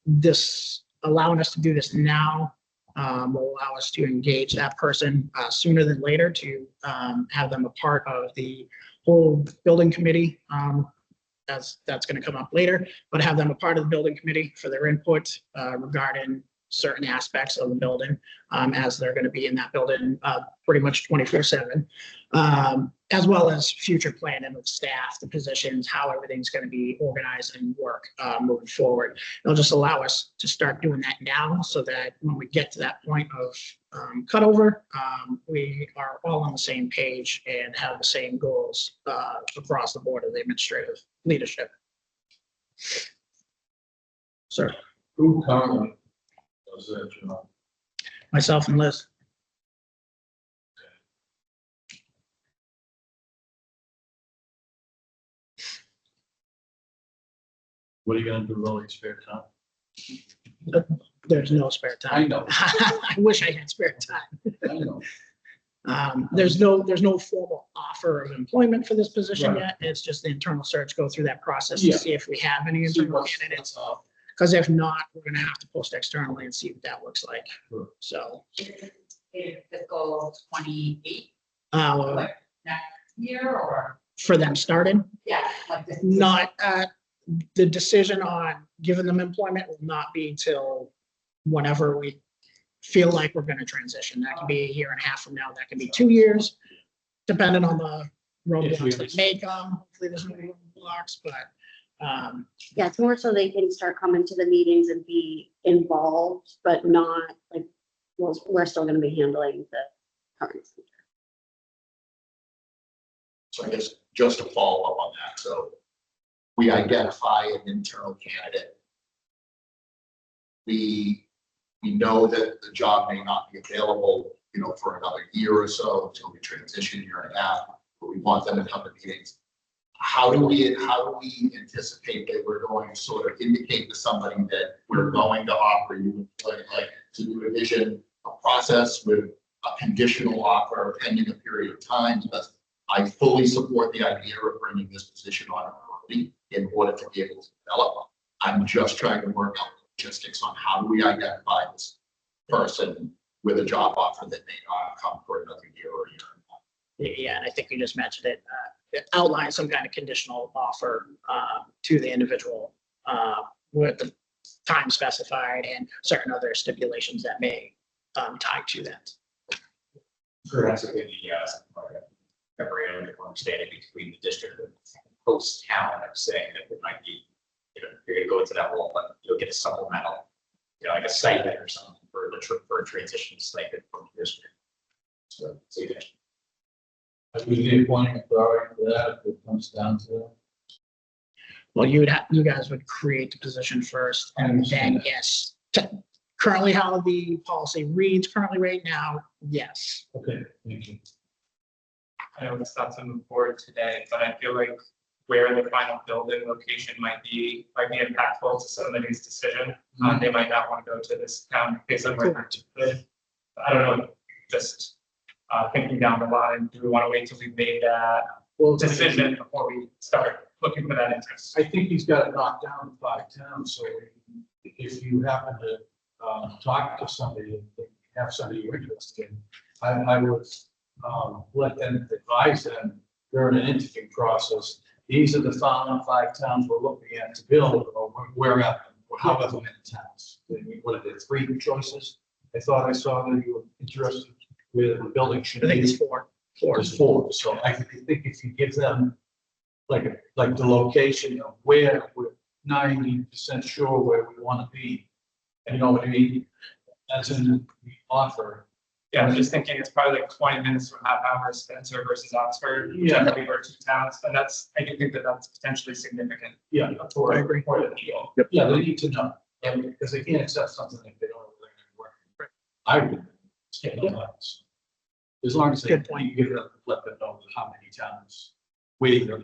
This allowing us to do this now will allow us to engage that person sooner than later to have them a part of the whole building committee. That's going to come up later, but have them a part of the building committee for their input regarding certain aspects of the building as they're going to be in that building pretty much 24/7, as well as future planning of staff, the positions, how everything's going to be organized and work moving forward. It'll just allow us to start doing that now so that when we get to that point of cutover, we are all on the same page and have the same goals across the board of the administrative leadership. Sir,
Who currently does that job?
myself and Liz.
What are you gonna do with all your spare time?
There's no spare time.
I know.
I wish I had spare time.
I know.
There's no formal offer of employment for this position
Right.
yet. It's just the internal search, go through that process
Yeah.
to see if we have any
See
internal
what's-
candidates.
what's up.
Because if not, we're gonna have to post externally and see what that looks like.
Sure.
So,
Fiscal 28,
uh,
like next year or,
for them starting,
yeah, like this.
not, the decision on giving them employment will not be till whenever we feel like we're gonna transition. That could be a year and a half from now, that could be 2 years, depending on the roadblocks that may come. Hopefully there's no roadblocks, but,
Yeah, it's more so they can start coming to the meetings and be involved, but not like, well, we're still gonna be handling the current.
So I guess just to follow up on that, so we identify an internal candidate. We know that the job may not be available, for another year or so until we transition, year and a half, but we want them to come to meetings. How do we anticipate that we're going to sort of indicate to somebody that we're going to offer you, like to do a process with a conditional offer pending a period of time? Because I fully support the idea of bringing this position on early in order to be able to develop. I'm just trying to work out logistics on how do we identify this person with a job offer that may not come for another year or a year.
yeah, and I think you just mentioned it, outline some kind of conditional offer to the individual with the time specified and certain other stipulations that may tie to that.
Perhaps it could be, memorandum of understanding between the district and host town of saying that it might be, you're gonna go into that role, but you'll get a supplemental, like a stipend or something for for a transition stipend from the district. So, yeah.
Have we the appointing authority for that if it comes down to that?
Well, you guys would create the position first and then, yes, currently how the policy reads right now, yes.
Okay, thank you.
I know it's not to move forward today, but I feel like where the final building location might be impactful to somebody's decision. They might not want to go to this town based on where they're situated. I don't know, just thinking down the line, do we want to wait till we've made that decision before we start looking for that interest?
I think he's got it knocked down in 5 towns, so if you happen to talk to somebody, have somebody you're interested in, I would let them advise them during an interview process, these are the following 5 towns we're looking at to build, or wherever, or however many towns. What are there, 3 choices? I thought I saw that you were interested with the building should
I think
be.
it's 4.
There's 4, so I think if you give them like the location of where we're 90% sure where we want to be, and you know what I mean? As in the offer.
Yeah, I'm just thinking it's probably like 20 minutes from half hour Spencer versus Oxford,
Yeah.
generally are 2 towns, and I do think that that's potentially significant.
Yeah.
For,
I agree.
for the deal.
Yeah, they need to know, because they can't accept something if they don't know where they're going to work. I would. Stay on that. As long as they,
Good point.
you give them, let them know how many towns we're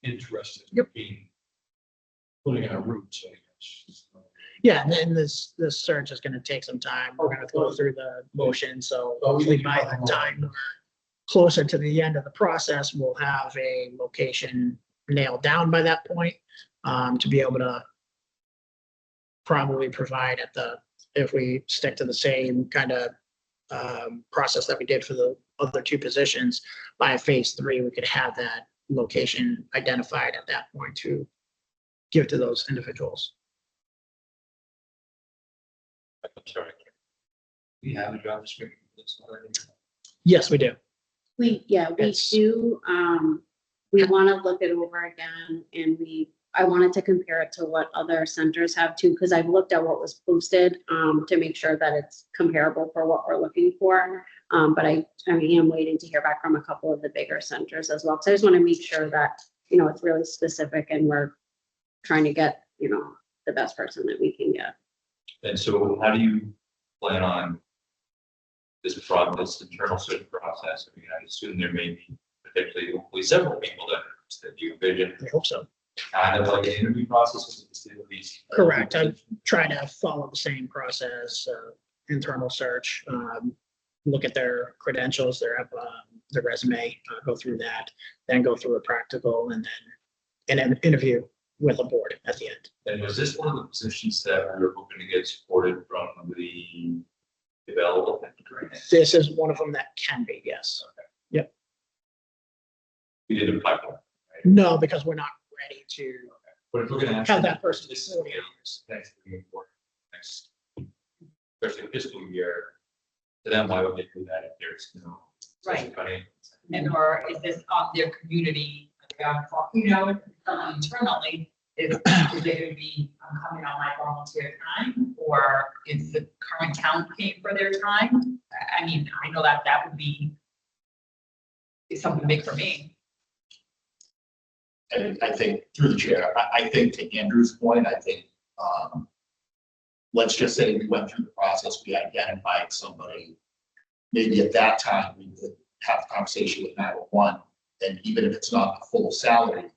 interested in being, putting our roots, I guess.
Yeah, and then this search is gonna take some time. We're gonna go through the motion, so hopefully by the time we're closer to the end of the process, we'll have a location nailed down by that point, to be able to probably provide if we stick to the same kind of process that we did for the other 2 positions, by phase 3, we could have that location identified at that point to give to those individuals.
I'm sorry. We have a job description for this already.
Yes, we do.
We
It's-
do, we want to look it over again, and I wanted to compare it to what other centers have too, because I've looked at what was posted, to make sure that it's comparable for what we're looking for. But I am waiting to hear back from a couple of the bigger centers as well. So I just want to make sure that, it's really specific and we're trying to get, the best person that we can get.
And so how do you plan on this internal search process? I mean, I assume there may be potentially hopefully several people that you envision
I hope so.
kind of like an interview process.
Correct. I'm trying to follow the same process, internal search, look at their credentials, their resume, go through that, then go through a practical and then an interview with a board at the end.
And was this one of the positions that we were hoping to get supported from the available?
This is one of them that can be, yes.
We did a pipeline.
No, because we're not ready to,
But if we're gonna
Have that person
This is,
before.
next, next, especially fiscal year, to them, why would they do that if there's no?
Right.
Funny.
And or is this on their community, internally, is they gonna be coming on my volunteer time? Or is the current town paying for their time? I mean, I know that would be something big for me.
And I think through the chair, I think to Andrew's point, let's just say we went through the process, we identified somebody. Maybe at that time, we would have a conversation with 911, and even if it's not the full salary,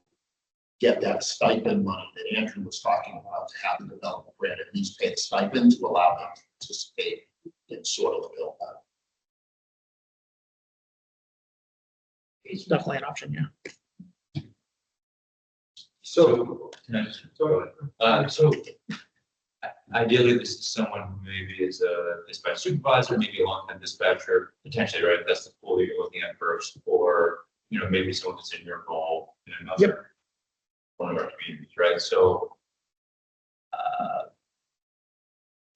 get that stipend money that Andrew was talking about to have the development grant, at least pay the stipend to allow them to participate in sort of the build out.
it's definitely an option, yeah.
So, ideally, this is someone who maybe is a dispatch supervisor, maybe a long-time dispatcher, potentially, right? That's the pool you're looking at first, or, maybe someone that's in your role in another one of our communities, right? So,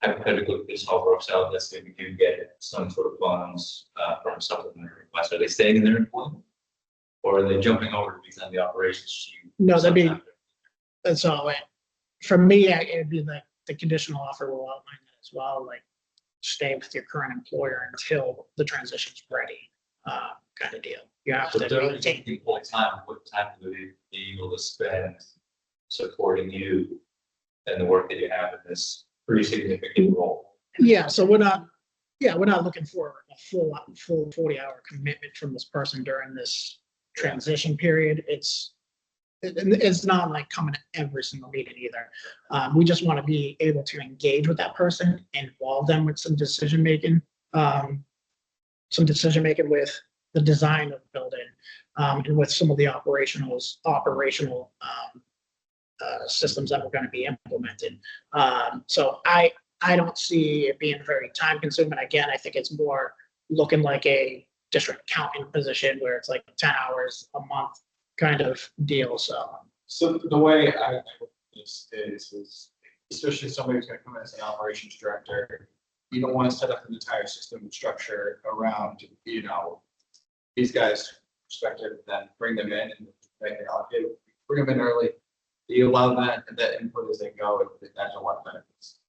hypothetically, if this all works out, let's say we do get some sort of funds from supplementary request. Are they staying in their employment? Or are they jumping over to become the operations chief?
No, that's all. For me, it'd be the conditional offer will outline that as well, like stay with your current employer until the transition's ready, kind of deal. You have
So
to
they're
maintain.
taking full time, what time do they be able to spend supporting you and the work that you have in this pretty significant role?
Yeah, so we're not looking for a full 40-hour commitment from this person during this transition period. It's not like coming to every single meeting either. We just want to be able to engage with that person, involve them with some decision making with the design of the building, and with some of the operational systems that we're going to be implementing. So I don't see it being very time consuming. Again, I think it's more looking like a district accounting position where it's like 10 hours a month kind of deal, so.
So the way I look at this is especially somebody who's gonna come in as an operations director, you don't want to set up an entire system and structure around, these guys' perspective, then bring them in and make it allocate, bring them in early. You allow that input as they go, and that's a lot of benefits.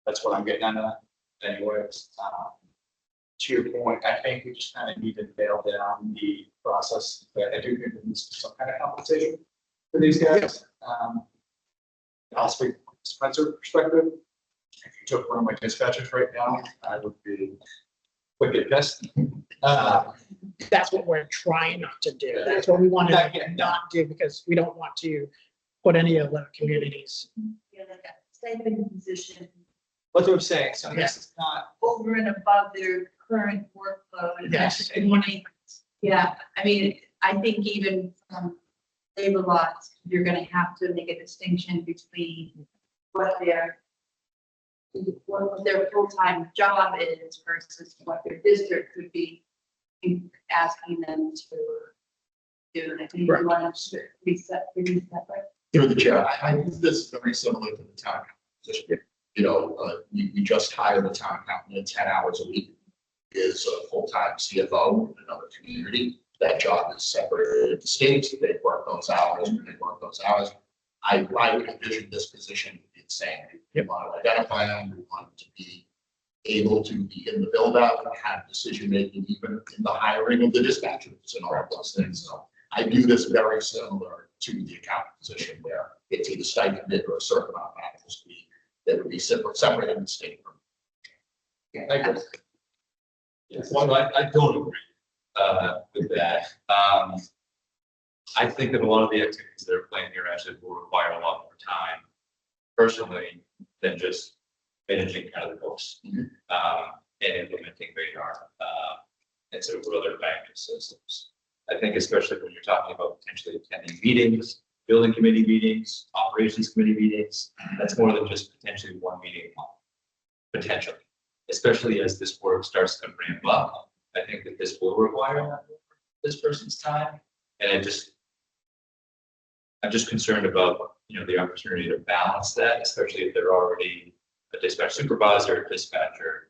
That's what I'm getting out of that anyways. To your point, I think we just kind of need to nail down the process, but I do think there needs to be some kind of compensation for these guys. I'll speak from Spencer perspective. If you took one of my dispatchers right now, I would be wicked pissed.
That's what we're trying not to do. That's what we want to not do because we don't want to put any of the communities.
Yeah, like a stipend position
That's what I'm saying, so this is not,
over and above their current workload.
Yes.
And yeah, I mean, I think even from labor laws, you're gonna have to make a distinction between what their full-time job is versus what their district could be asking them to do. And I think you want to reset, right?
Through the chair, I think this is very similar to the town position. We just hired a town accountant 10 hours a week, is a full-time CFO in another community. That job is separated at the state, they work those hours, I would envision this position in saying, we want to identify them, we want them to be able to be in the build out and have decision-making even in the hiring of the dispatchers and all of those things. So I view this very similar to the accountant position where it's either stipended or a certain amount of hours a week that would be separated in the state.
I agree.
Well, I don't agree with that. I think that a lot of the activities that are planned here actually will require a lot more time personally than just managing kind of the books and implementing Vadar and sort of other banking systems. I think especially when you're talking about potentially attending meetings, building committee meetings, operations committee meetings, that's more than just potentially one meeting a month, potentially, especially as this work starts to ramp up. I think that this will require this person's time. And I'm just concerned about, the opportunity to balance that, especially if they're already a dispatch supervisor, dispatcher,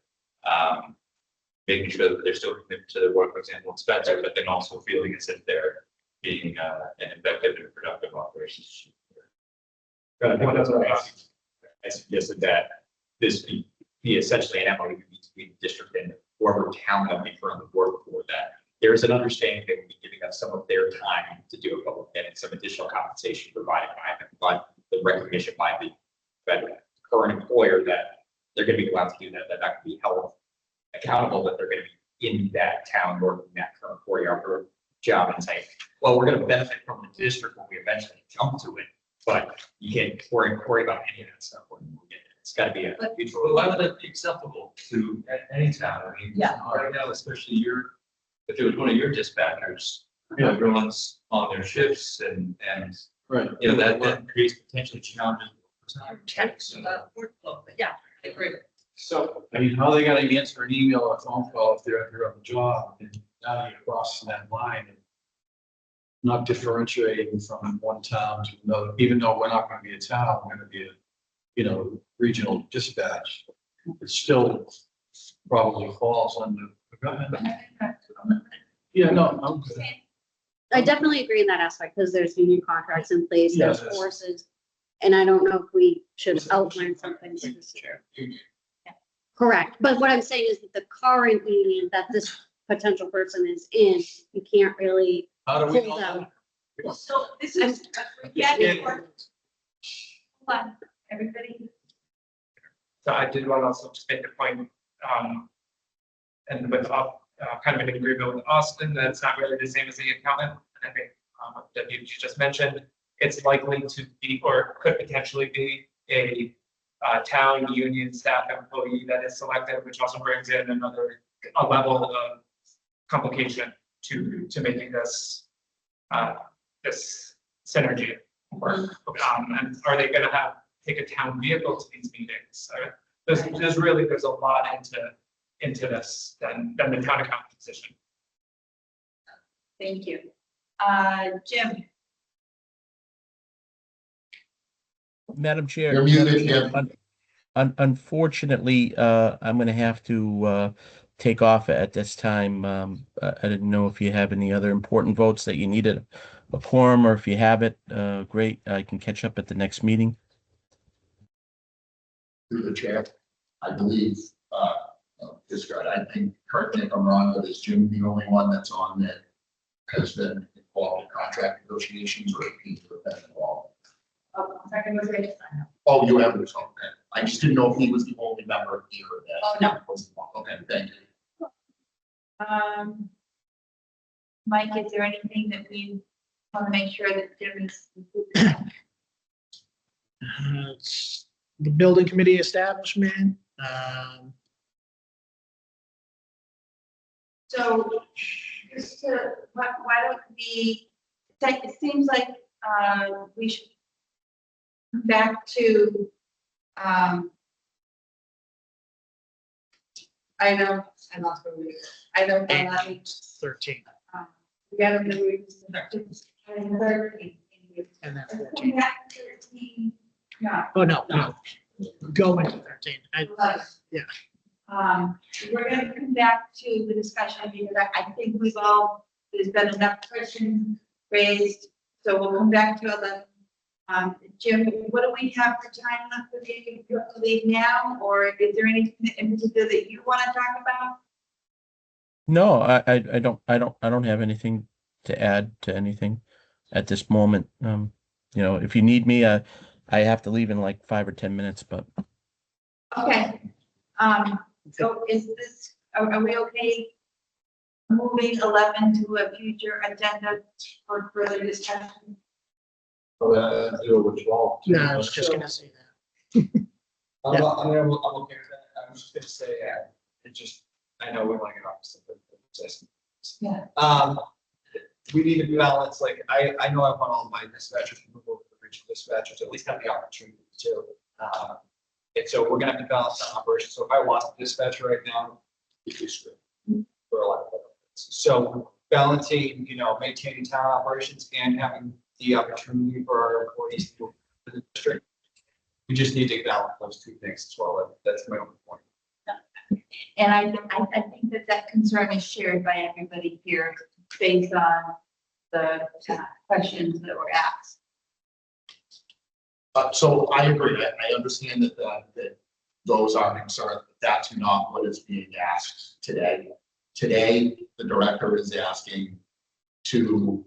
making sure that they're still committed to their work, for example, in Spencer, but then also feeling as if they're being an effective and productive operations.
I suggested that this be essentially an MOU between the district and whoever town that we currently work for, that there is an understanding that we'll be giving us some of their time to do a couple and some additional compensation provided by them, but the recognition by the current employer that they're going to be allowed to do that, that not going to be held accountable, that they're going to be in that town working that current 4-hour job and say, well, we're going to benefit from the district when we eventually jump to it, but you can't worry about any of that stuff when we get it. It's got to be a mutual.
But why would that be acceptable to any town? I mean,
Yeah.
right now, especially if it was one of your dispatchers, everyone's on their shifts and,
Right.
that creates potentially challenges.
Workflow, but yeah, I agree.
So
I mean, how are they gonna answer an email or a phone call if they're on the job and now you're crossing that line and not differentiating from one town to another, even though we're not gonna be a town, we're gonna be a, regional dispatch. It still probably falls under. Yeah, no, I'm good.
I definitely agree in that aspect because there's union contracts in place, there's
Yes.
forces. And I don't know if we should outline something. Correct, but what I'm saying is that the current union that this potential person is in, you can't really
How do we
pull
know?
them.
So this is, hold on, everybody.
So I did want to also just make a point, and with, kind of in agreement with Austin, that it's not really the same as the accountant. And I think, that you just mentioned, it's likely to be, or could potentially be a town union staff employee that is selected, which also brings in a level of complication to making this, this synergy work. And are they gonna take a town vehicle to these meetings? There's a lot into into this than the town accountant position.
Thank you. Jim,
Madam Chair.
You're muted, Jim.
Unfortunately, I'm gonna have to take off at this time. I didn't know if you have any other important votes that you needed a quorum, or if you have it, great. I can catch up at the next meeting.
Through the chair, I believe, this guy, I think, correct me if I'm wrong, but is Jim the only one that's on that has been involved in contract negotiations, or he's been involved?
Second was great.
Oh, you have this, okay. I just didn't know if he was the only member here that.
Oh, no.
was involved. Okay, thank you.
Mike, is there anything that we want to make sure that Jim is?
It's the building committee establishment.
So, just to, why don't we, it seems like, we should come back to, I know, I lost where we were. I don't,
And 13
we gotta move to 13.
and then
Come
14.
back to 13. Yeah.
Oh, no. Go into 13. Yeah.
We're gonna come back to the discussion because I think there's been enough questions raised, so we'll come back to 11. Jim, what do we have for time left for you to leave now, or is there anything in particular that you want to talk about?
No, I don't have anything to add to anything at this moment. If you need me, I have to leave in like 5 or 10 minutes, but.
Okay, so is this, are we okay moving 11 to a future agenda for further discussion?
Deal with all.
Yeah, I was just gonna say that.
I'm okay with that. I was just gonna say, I know we want to get opposite, but
Yeah.
we need to balance, like, I know I want all of my dispatchers to move over to the regional dispatchers, at least have the opportunity to. And so we're gonna have to balance that operation. So if I want a dispatcher right now, it's just for a lot of other things. So balancing, maintaining town operations and having the opportunity for our employees to do the district. We just need to balance those two things as well. That's my only point.
And I think that concern is shared by everybody here based on the questions that were asked.
So I agree. I understand that those are concerns, but that's not what is being asked today. Today, the director is asking to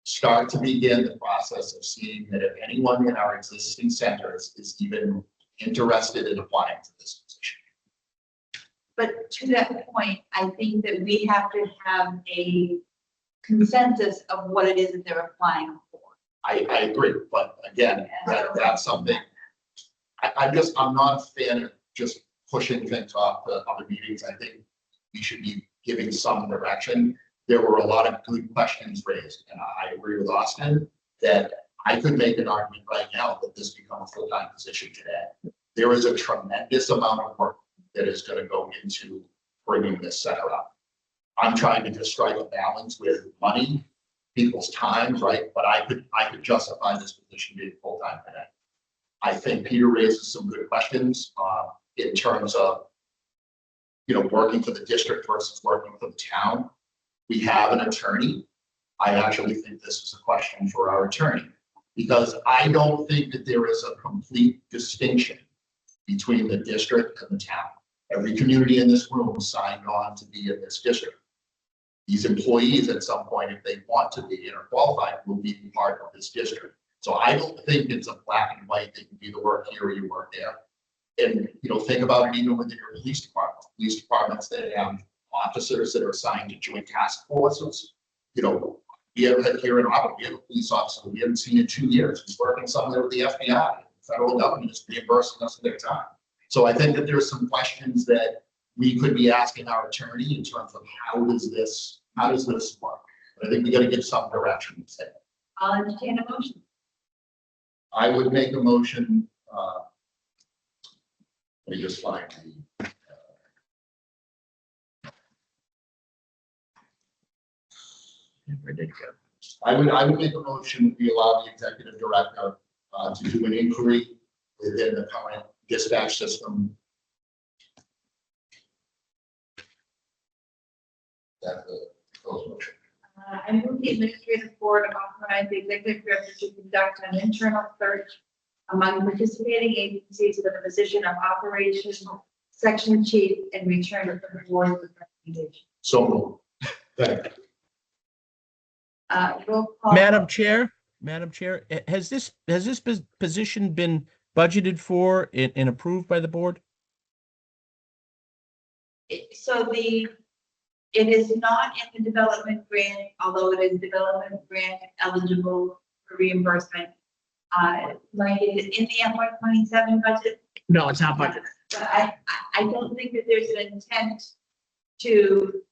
start to begin the process of seeing that if anyone in our existing centers is even interested in applying to this position.
But to that point, I think that we have to have a consensus of what it is that they're applying for.
I agree, but again, that's something, I'm not a fan of just pushing things off to other meetings. I think we should be giving some direction. There were a lot of good questions raised, and I agree with Austin that I could make an argument right now that this become a full-time position today. There is a tremendous amount of work that is going to go into bringing this center up. I'm trying to just strike a balance with money, people's time, right? But I could justify this position being full-time today. I think Peter raises some good questions in terms of, working for the district versus working for the town. We have an attorney. I actually think this is a question for our attorney, because I don't think that there is a complete distinction between the district and the town. Every community in this room signed on to be in this district. These employees at some point, if they want to be and are qualified, will be part of this district. So I don't think it's a black and white, they can either work here or you work there. And, think about it even within your police departments that have officers that are assigned to joint task forces. We have had here in Auburn, we have a police officer we haven't seen in 2 years. He's working somewhere with the FBI. The federal government is reimbursing us for their time. So I think that there's some questions that we could be asking our attorney in terms of how does this work? But I think we got to give some direction.
I'll entertain a motion.
I would make a motion. Let me just find
Where did it go?
I would make a motion, we allow the executive director to do an inquiry within the current dispatch system. That's a close motion.
I move the administrative board authorize the executive director to conduct an internal search among participating agencies for the position of operational section chief and return to the board with recommendation.
So moved. Thank you.
Roll call.
Madam Chair, has this position been budgeted for and approved by the board?
So it is not in the development grant, although it is development grant eligible for reimbursement. Like it is in the FY 27 budget,
No, it's not budgeted.
but I don't think that there's an intent to.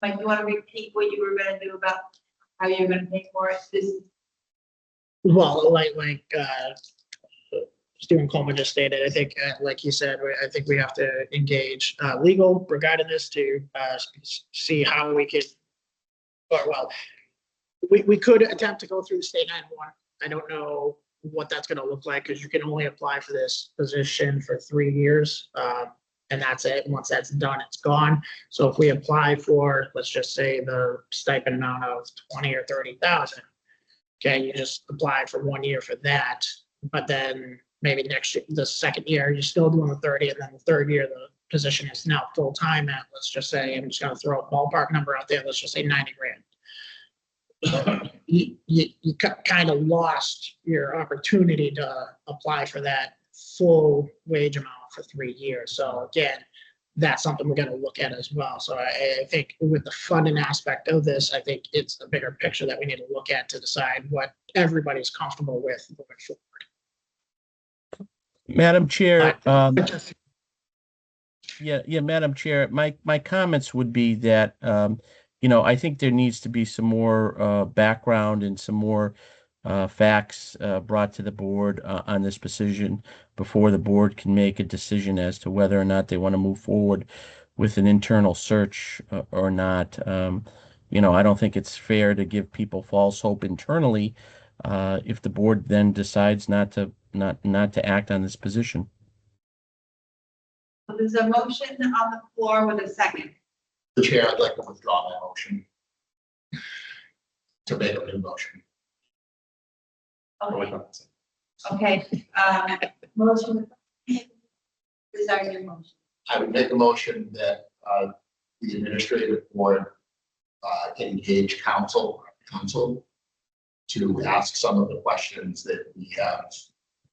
Like, you want to repeat what you were gonna do about how you're gonna pay for it? This is
Well, like Stephen Coleman just stated, I think, like he said, I think we have to engage legal regarding this to see how we could, or well, we could attempt to go through the state 911. I don't know what that's gonna look like, because you can only apply for this position for 3 years. And that's it. Once that's done, it's gone. So if we apply for, let's just say, the stipend amount of 20 or 30,000, okay, you just apply for 1 year for that, but then maybe next year, the second year, you're still doing the 30, and then the third year, the position is now full-time at, let's just say, I'm just gonna throw a ballpark number out there, let's just say 90 grand. You kind of lost your opportunity to apply for that full wage amount for 3 years. So again, that's something we're gonna look at as well. So I think with the funding aspect of this, I think it's the bigger picture that we need to look at to decide what everybody's comfortable with moving forward.
Madam Chair, Madam Chair, my comments would be that, I think there needs to be some more background and some more facts brought to the board on this position before the board can make a decision as to whether or not they want to move forward with an internal search or not. I don't think it's fair to give people false hope internally if the board then decides not to act on this position.
There's a motion on the floor with a second.
The chair, I'd like to withdraw my motion to make a new motion.
Okay, motion. Is our new motion?
I would make a motion that the administrative board engage counsel to ask some of the questions that we have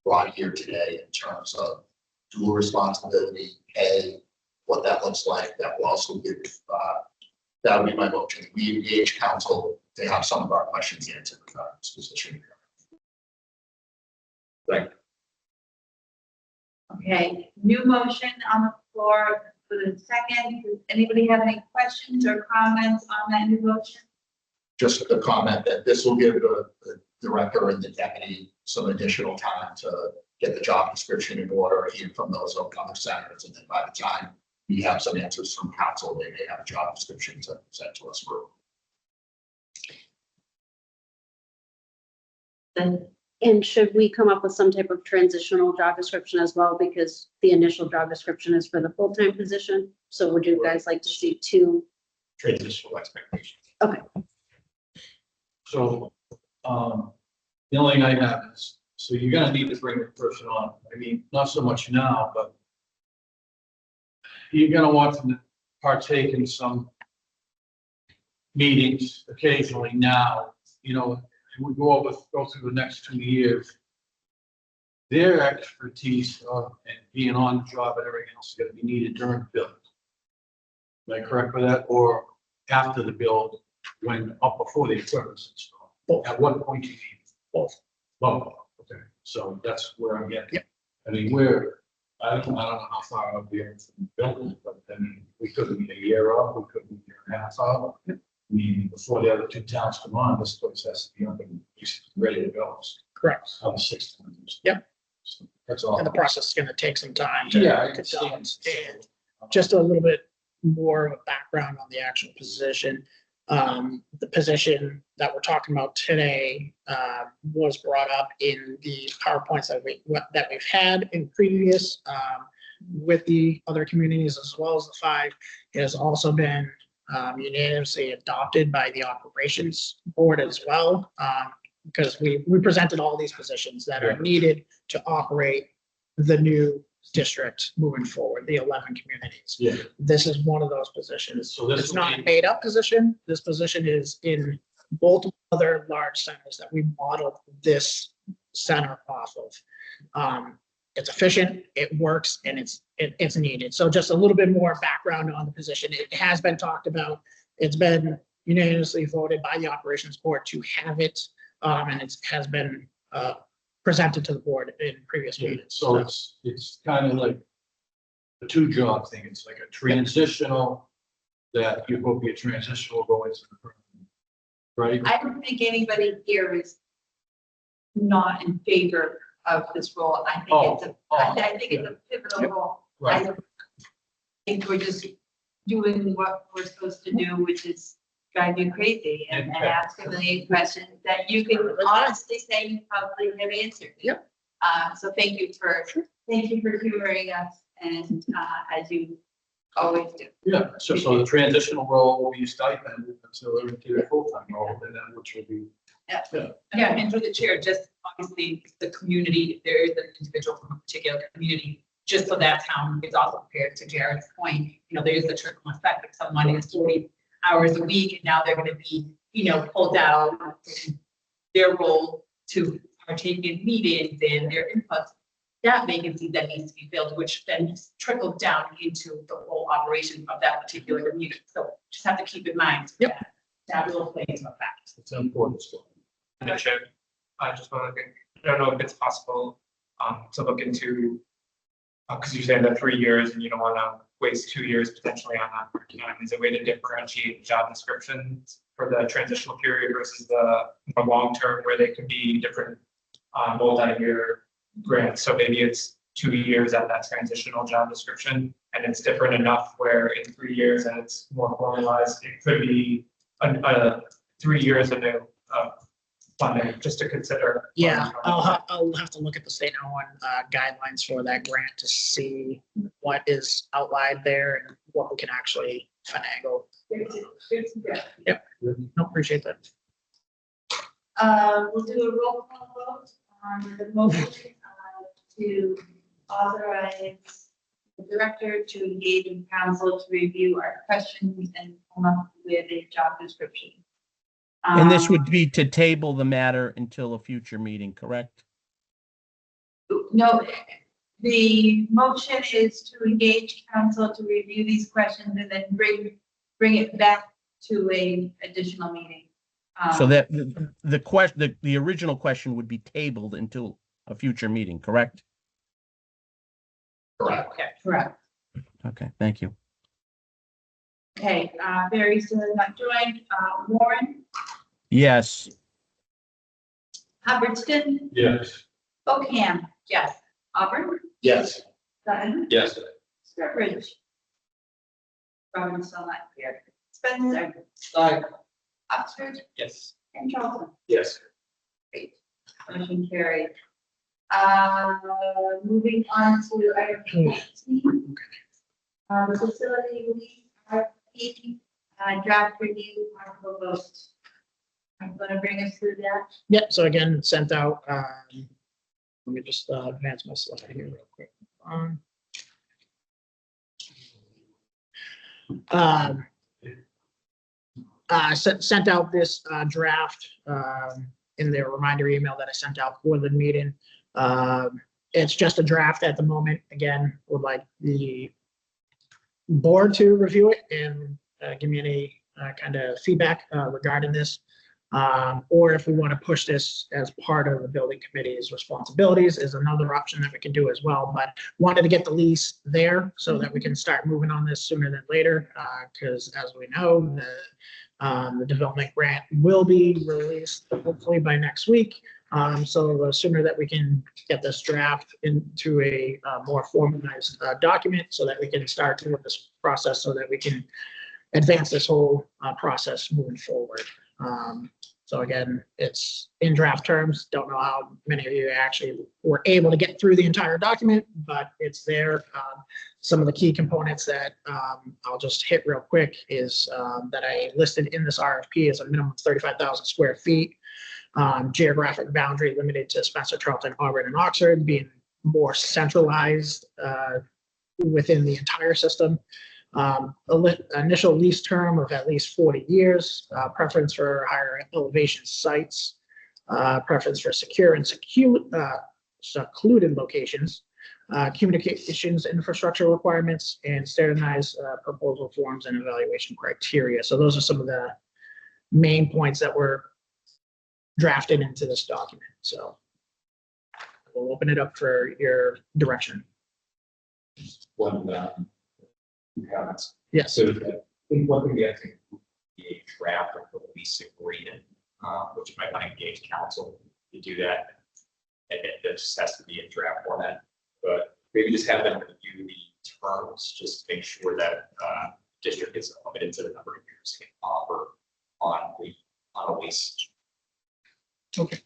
brought here today in terms of dual responsibility, pay, what that looks like. That will also give, that would be my motion. We engage counsel to have some of our questions answered regarding this position. Thank you.
Okay, new motion on the floor for the second. Does anybody have any questions or comments on that new motion?
Just a comment that this will give the director and the deputy some additional time to get the job description in order, hear from those other senators, and then by the time we have some answers from council, they may have a job description to send to us for.
And should we come up with some type of transitional job description as well? Because the initial job description is for the full-time position. So would you guys like to see 2?
Transitional expectations.
Okay.
So, the only thing I have is, so you're gonna need to bring the person on. I mean, not so much now, but you're gonna want them to partake in some meetings occasionally now, we go through the next 2 years. Their expertise and being on the job and everything else is gonna be needed during the build. Am I correct with that? Or after the build, when up before the equipment's installed? At what point do you need both? Both, okay, so that's where I'm getting.
Yep.
I mean, I don't know how far up we are from the building, but I mean, we could be a year up, we could be a year and a half up. I mean, before the other 2 towns come on, this place has to be up and ready to go.
Correct.
On the 6th.
Yep.
So that's all.
And the process is gonna take some time to.
Yeah, I
to
understand.
understand. Just a little bit more of a background on the actual position. The position that we're talking about today was brought up in the PowerPoints that we've had in previous with the other communities as well as the 5. It has also been unanimously adopted by the operations board as well, because we presented all these positions that are needed to operate the new district moving forward, the 11 communities.
Yeah.
This is one of those positions.
So this
It's
will
not a
be-
made up position. This position is in multiple other large centers that we modeled this center off of. It's efficient, it works, and it's needed. So just a little bit more background on the position. It has been talked about. It's been unanimously voted by the operations board to have it. And it has been presented to the board in previous meetings.
So it's kind of like a 2-job thing. It's like a transitional, that you hope your transition will go into the permanent, right?
I don't think anybody here is not in favor of this role. I think I think it's a pivotal role.
Right.
I think we're just doing what we're supposed to do, which is drive you crazy and ask a million questions that you can honestly say you probably have answered.
Yep.
So thank you for humoring us and as you always do.
Yeah, so the transitional role will be stipend until they're into their full-time role, and then which will be.
Yeah, and through the chair, just obviously the community, if there is an individual from a particular community, just so that town is also prepared. To Jared's point, there is the trickle effect. If someone is 40 hours a week and now they're going to be, pulled out in their role to partake in meetings and their inputs, that vacancy that needs to be filled, which then trickles down into the whole operation of that particular community. So just have to keep in mind that will play into effect.
It's an important stuff.
And Chair, I just want to, I don't know if it's possible to look into, because you're saying that 3 years and you don't want to waste 2 years potentially on that part-time. Is a way to differentiate job descriptions for the transitional period versus the long-term, where they could be different multi-year grants. So maybe it's 2 years at that transitional job description, and it's different enough where in 3 years and it's more formalized, it could be 3 years of new funding, just to consider.
Yeah, I'll have to look at the state one guidelines for that grant to see what is outlined there and what we can actually finagle. Yep, no, appreciate that.
We'll do a roll call vote on the motion to authorize the director to engage in counsel to review our questions and come up with a job description.
And this would be to table the matter until a future meeting, correct?
No, the motion is to engage counsel to review these questions and then bring it back to a additional meeting.
So that the question, the original question would be tabled until a future meeting, correct?
Correct.
Okay.
Correct.
Okay, thank you.
Okay, Barry still has not joined. Warren,
Yes.
Hubbardston,
Yes.
Ocam,
Yes.
Auburn,
Yes.
Sutton,
Yes.
Sturbridge. Robin still not here. Spencer,
Aye.
Oxford,
Yes.
and Charlton.
Yes.
Great. Motion carried. Moving on to item 14. The facility lease RFP, draft review, possible vote. I'm gonna bring us through that.
Yep, so again, sent out, let me just advance my slide here real quick. Sent out this draft in the reminder email that I sent out for the meeting. It's just a draft at the moment. Again, would like the board to review it and give me any kind of feedback regarding this. Or if we want to push this as part of the building committee's responsibilities is another option that we can do as well. But wanted to get the lease there so that we can start moving on this sooner than later. Because as we know, the development grant will be released hopefully by next week. So the sooner that we can get this draft into a more formalized document so that we can start with this process so that we can advance this whole process moving forward. So again, it's in draft terms. Don't know how many of you actually were able to get through the entire document, but it's there. Some of the key components that I'll just hit real quick is that I listed in this RFP is a minimum of 35,000 square feet. Geographic boundary limited to Spencer, Charlton, Auburn, and Oxford, being more centralized within the entire system. Initial lease term of at least 40 years, preference for higher elevation sites, preference for secure and secluded locations, communications infrastructure requirements, and standardized proposal forms and evaluation criteria. So those are some of the main points that were drafted into this document. So we'll open it up for your direction.
One, comments.
Yes.
So I think one thing I think would be a draft of the lease agreement, which might want to engage council to do that. And it just has to be in draft format, but maybe just have them review the terms, just make sure that district is limited to the number of years they can offer on a lease.
Okay.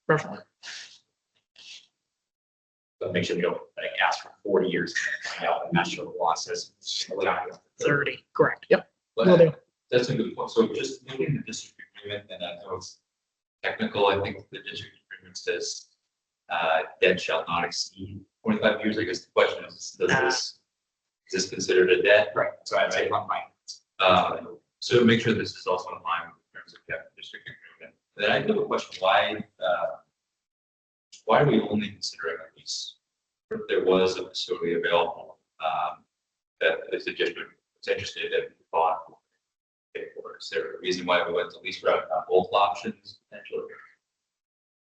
Perfect.
But make sure we don't like ask for 40 years and find out the national law says
30, correct. Yep.
But
Will do.
that's a good point. So just looking at the district agreement, and I know it's technical, I think the district agreement says debt shall not exceed 25 years. I guess the question is, is this considered a debt?
Right. So I say on my.
So make sure this is also in line with the terms of the district agreement. Then I do have a question, why are we only considering a lease? If there was a facility available, that if the district was interested in bought, is there a reason why we went to lease rather than both options potentially?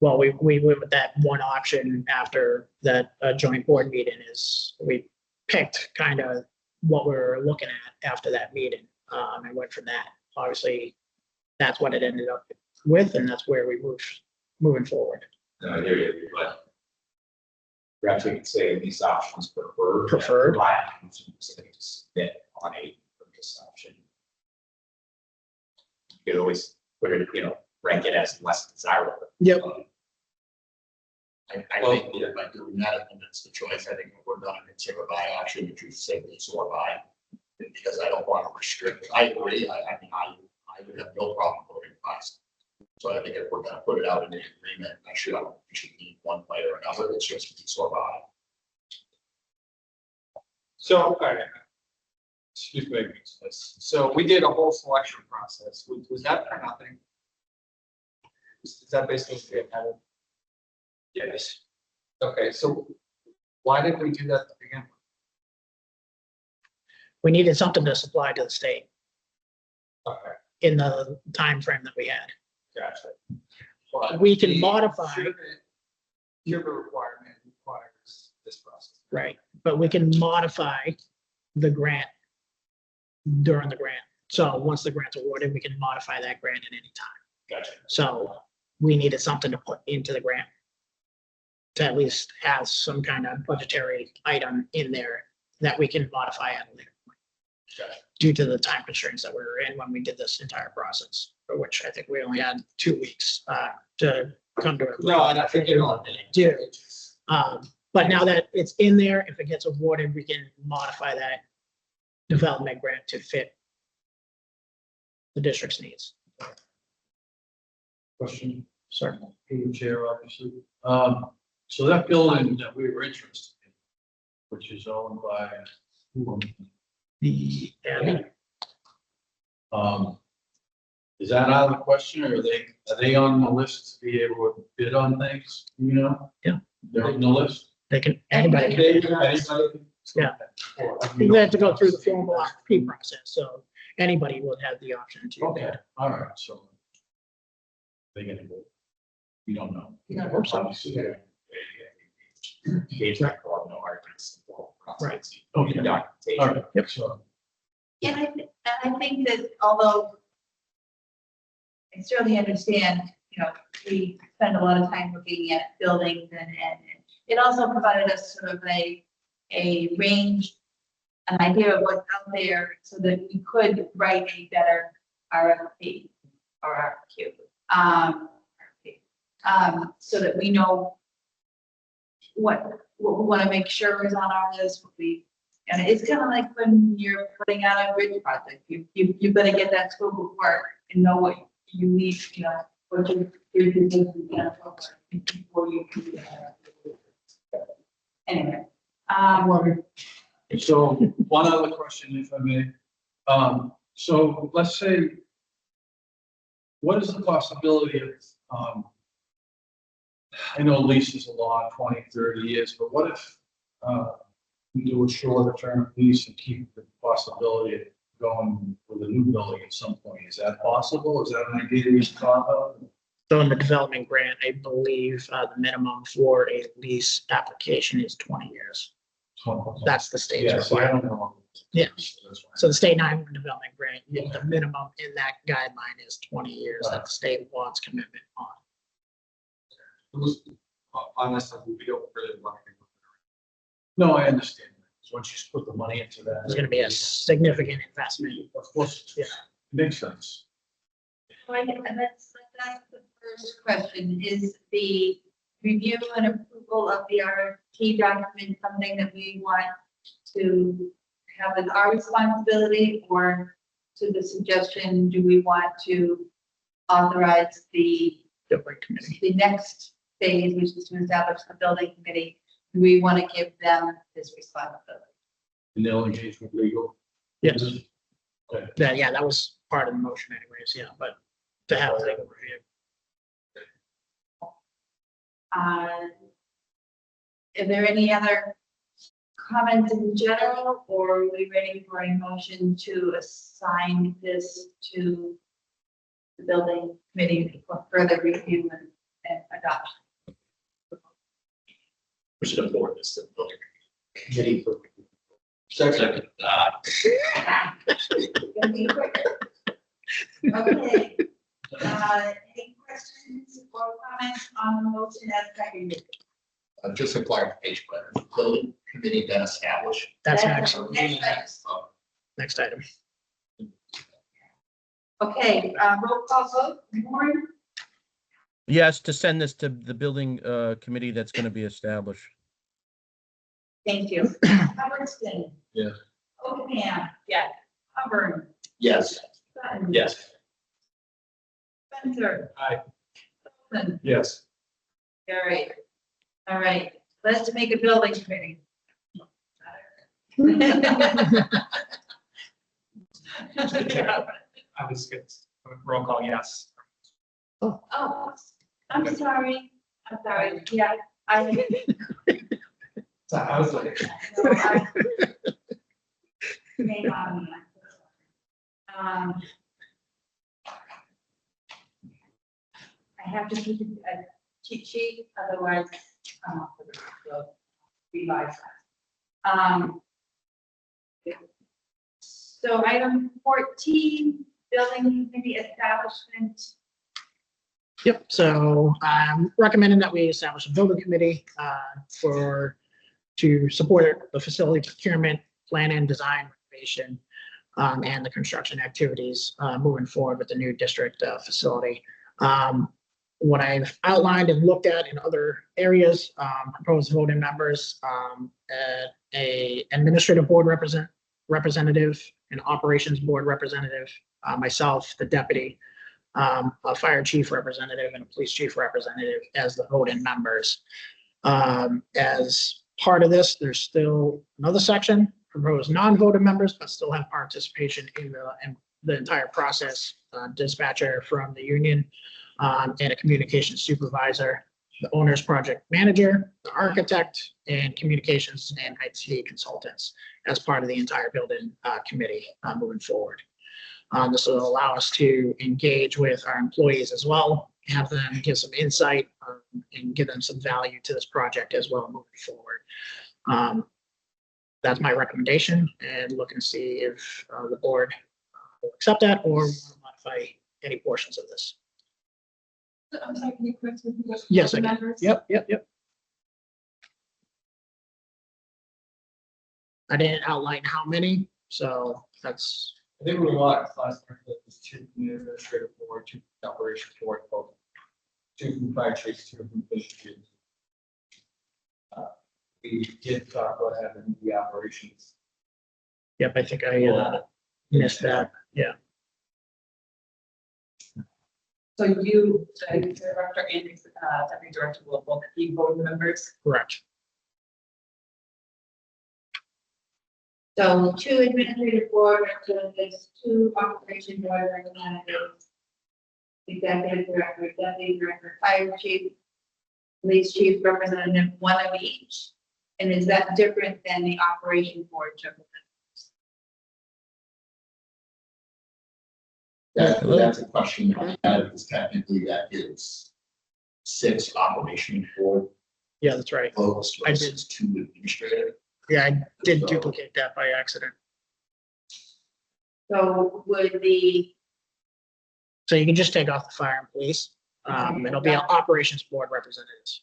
Well, we went with that one option after that joint board meeting is we picked kind of what we're looking at after that meeting, and went from that. Obviously, that's what it ended up with, and that's where we moving forward.
No, I hear you, but
Perhaps we could say these options preferred.
Preferred.
Provide options that to submit on a purchase option. You could always put it, rank it as less desirable.
Yep.
I think that by doing that, and that's the choice, I think if we're done, it's a buy option, you choose say lease or buy. Because I don't want to restrict, I agree, I mean, I would have no problem voting buy. So I think if we're gonna put it out in the agreement, I should need one way or another, it's just lease or buy.
So, all right. Excuse me, so we did a whole selection process. Was that for nothing? Is that basically it?
Yes.
Okay, so why did we do that to begin with?
We needed something to supply to the state
Okay,
in the time frame that we had.
gotcha.
But
We can modify,
Your requirement requires this process.
right, but we can modify the grant during the grant. So once the grant's awarded, we can modify that grant at any time.
Gotcha.
So we needed something to put into the grant to at least have some kind of budgetary item in there that we can modify at a later point.
Gotcha.
Due to the time constraints that we were in when we did this entire process, for which I think we only had 2 weeks to come to.
No, and I think you know.
Do. But now that it's in there, if it gets awarded, we can modify that development grant to fit the district's needs.
Question,
Certainly.
through the chair, obviously. So that building that we were interested in, which is owned by who owns it?
The,
Is that out of the question, or are they on the list to be able to bid on things, you know?
Yeah.
They're on the list?
they can, anybody can. Yeah. They have to go through the formal RFP process, so anybody would have the option to.
Okay, all right, so. They gonna go. You don't know.
I hope so.
Engagement, no arguments.
Right.
Okay.
Documentation.
All right.
Yep.
So,
And I think that although I certainly understand, we spend a lot of time looking at buildings and it also provided us sort of a range an idea of what's out there so that we could write a better RFP or RFQ. So that we know what we want to make sure is on our list, and it's kind of like when you're putting out a bridge project, you better get that scope of work and know what you need, what you're doing, before you do that. Anyway,
So one other question, if I may. So let's say, what is the possibility of, I know leases are long, 20, 30 years, but what if we do a shorter term lease and keep the possibility of going with a new building at some point? Is that possible? Is that an idea we should talk about?
So in the development grant, I believe the minimum for a lease application is 20 years. That's the state's
Yeah, so I
requirement.
don't know.
Yeah.
That's fine.
So the state 911 development grant, the minimum in that guideline is 20 years that the state wants commitment on.
Honestly, we don't really want to.
No, I understand. So once you put the money into that.
There's gonna be a significant investment.
Of course, yeah, makes sense.
and that's the first question, is the review and approval of the RFP document something that we want to have as our responsibility, or to the suggestion, do we want to authorize the
Building committee.
next phase, which is to establish the building committee? Do we want to give them this responsibility?
And they'll engage with legal.
Yes.
Okay.
That was part of the motion anyways, yeah, but to have legal review.
Is there any other comments in general, or are we ready for a motion to assign this to the building committee for further review and adoption?
We should afford this to the building
Committee for-
Second.
Gonna be quicker. Okay. Any questions or comments on the motion as seconded?
Just a clarification, but the building committee then established.
That's
Next
next,
item.
next item.
Okay, roll call vote, Warren,
Yes, to send this to the building committee that's going to be established.
thank you. Hubbardston.
Yes.
Oakham. Yes. Hubbard.
Yes.
Sutton.
Yes.
Spencer.
Aye.
Sullivan.
Yes.
All right, let's make a building committee.
I was good. Roll call, yes.
Oh, I'm sorry, yeah, I.
So I was like.
Name on me. I have to keep a cheat sheet, otherwise, revise that. So item 14, building committee establishment.
Yep, so I'm recommending that we establish a building committee to support the facility procurement, plan and design, renovation, and the construction activities moving forward with the new district facility. What I've outlined and looked at in other areas, proposed voting members, a administrative board representative, an operations board representative, myself, the deputy, a fire chief representative, and a police chief representative as the voting members. As part of this, there's still another section, proposed non-voting members, but still have participation in the entire process. Dispatcher from the union, and a communications supervisor, the owner's project manager, the architect, and communications and IT consultants as part of the entire building committee moving forward. This will allow us to engage with our employees as well, have them give some insight and give them some value to this project as well moving forward. That's my recommendation, and look and see if the board will accept that or modify any portions of this.
I'm sorry, can you correct me?
Yes, I can.
Members?
Yep. I didn't outline how many, so that's,
I think we lost last time, that was two from the administrative board, two from the operations board, both. Two from fire chiefs, two from police chiefs. We did talk about having the operations.
yep, I think I missed that. Yeah,
So you, the director and deputy director will both be board members.
correct.
So two administrative board representatives, two operation board representatives. Executive director, deputy director, fire chief, police chief representative, one of each. And is that different than the operation board representatives?
That's a question I have, because technically that is 6 operation board
Yeah, that's right.
votes
I did.
versus 2 administrative.
Yeah, I did duplicate that by accident.
So would the,
So you can just take off the fire and police. It'll be operations board representatives.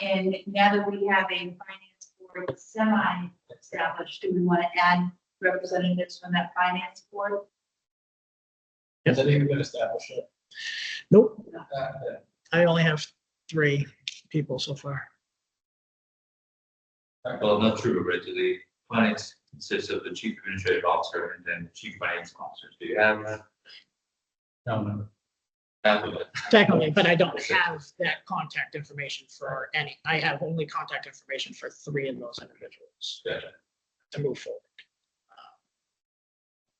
and now that we have a finance board semi-established, do we want to add representatives from that finance board?
Has that even been established yet?
Nope,
Uh,
I only have 3 people so far.
Well, not true, right? The finance consists of the chief administrative officer and then chief finance officers. Do you have that?
No.
Half of it.
Technically, but I don't have that contact information for any. I have only contact information for 3 of those individuals
Gotcha.
to move forward.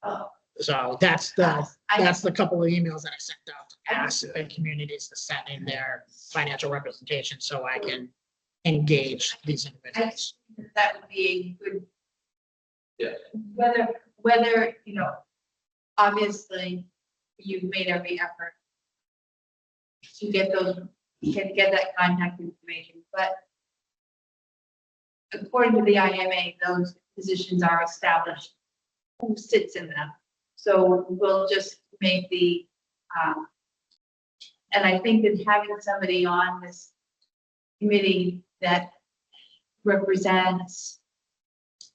Oh,
So that's the couple of emails that I sent out to ask the communities to send in their financial representation so I can engage these
I
individuals.
think that would be a good.
Yeah.
Whether, you know, obviously, you've made every effort to get that contact information, but according to the IMA, those positions are established, who sits in them. So we'll just make the, and I think that having somebody on this committee that represents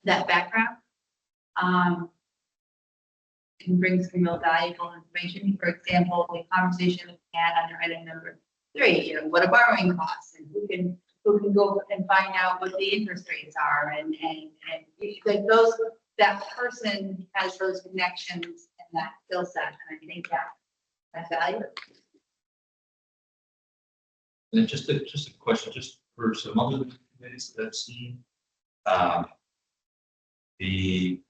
that background, can bring some real valuable information. For example, the conversation that we had under item number 3, you know, what are borrowing costs, and who can go and find out what the interest rates are, and like those, that person has those connections and that skill set, and I think that's valuable.
And then just a question, just for some other committees that I've seen. The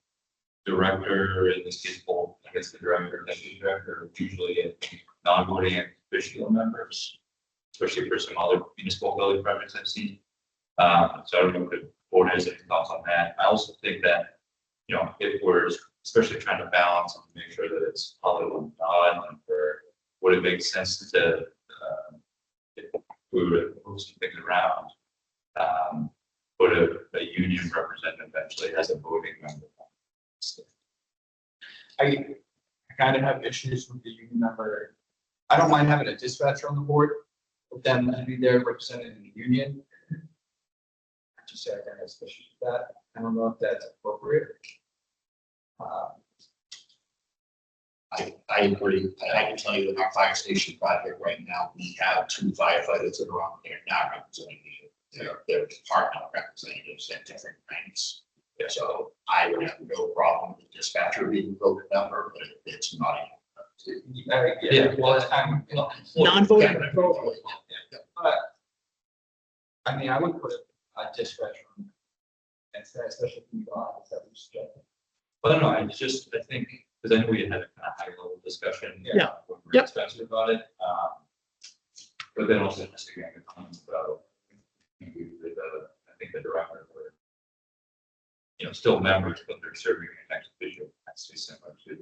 director, in this case, both, I guess the director, deputy director, are usually non-voting and official members, especially for some other municipal building projects I've seen. So I don't know if the board has any thoughts on that. I also think that, you know, if we're especially trying to balance and make sure that it's public and not, and for would it make sense to, if we were to move some things around, put a union representative eventually as a voting member.
I kind of have issues with the union member. I don't mind having a dispatcher on the board, but them to be there representing the union. I just say I kind of have issues with that. I don't know if that's appropriate.
I agree. I can tell you that our fire station project right now, we have 2 firefighters that are on there not representing their department representatives at different ranks. So I would have no problem with dispatcher being a voting member, but it's not.
Yeah, well, I'm, you know,
Non-voting,
Yeah.
but voting.
but I mean, I would put a dispatcher on. And especially if you got that we should.
But I don't know, it's just, I think, because I know we had a kind of high level discussion.
Yeah.
When we were
Yep.
discussing about it. But then also just again, the comments about. I think the director were. You know, still members, but they're serving an ex officio capacity similar to.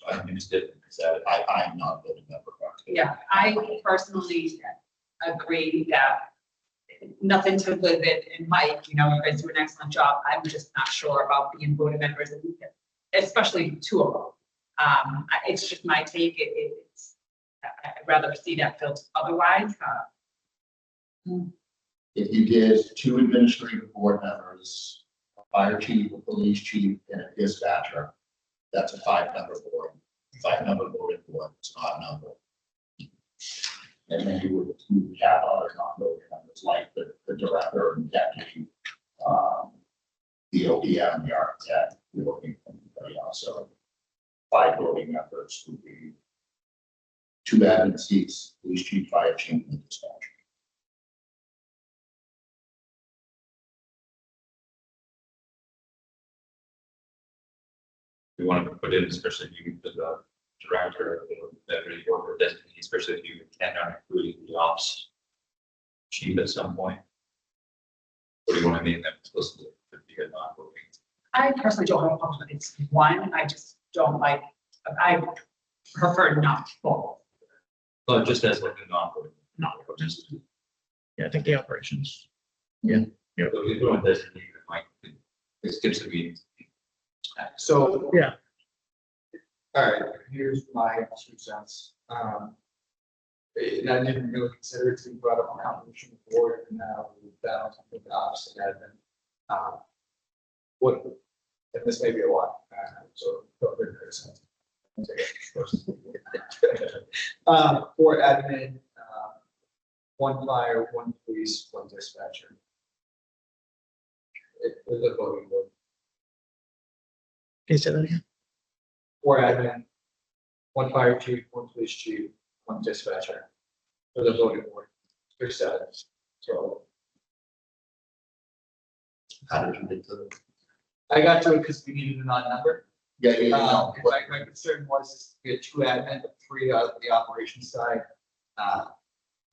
I mean, it's different, is that,
I'm not a voting member.
Yeah, I personally agree that nothing to live in Mike, you know, you guys do an excellent job. I'm just not sure about being voting members, especially 2 of them. It's just my take. I'd rather see that built otherwise.
If you did 2 administrative board members, a fire chief, a police chief, and a dispatcher, that's a 5-member board. 5-member voting board, it's not a number. And then you would have other non-voting members like the director and deputy, the ODM, the architect, the voting, anybody else. So 5 voting members would be 2 admin seats, police chief, fire chief, and dispatcher.
We want to put in, especially if you, the director, that really or designee, especially if you intend on including the ops chief at some point. What do you want to name them explicitly to be a non-voting?
I personally don't have a problem with it's one, I just don't like, I prefer not both.
Well, just as like a non-voting.
Not just, yeah, I think the operations.
So if you're doing designee, it might, it skips a meeting.
So,
Yeah,
all right, here's my 2 cents. And I didn't really consider it to be brought up on composition before, and now we've down to the opposite admin. What, and this may be a lot, so don't really make sense. For admin, 1 fire, 1 police, 1 dispatcher. With the voting board.
can you say that again?
For admin, 1 fire chief, 1 police chief, 1 dispatcher. For the voting board, 3 settings. So
How did you get to the?
I got to it because we needed an odd number.
No.
My concern was we had 2 admin, 3 on the operations side,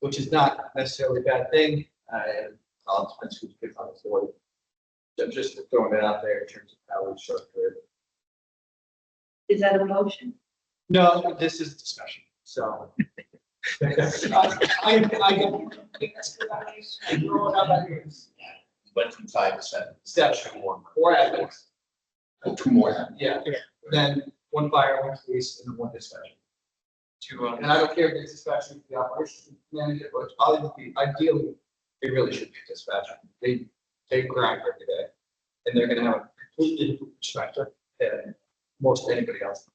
which is not necessarily a bad thing. I'll depends who's good on the board. Just throwing it out there in terms of how we structure it.
Is that a motion?
No, this is discussion, so. I throw it out there.
Went from 5 to 7.
Statute 1, 4 admins.
Oh, 2 more admin.
Yeah, then 1 fire, 1 police, and then 1 dispatcher.
2,
And I don't care if it's dispatcher, the operations manager, but ideally, it really should be a dispatcher. They grind every day. And they're gonna have a completely different perspective than most anybody else.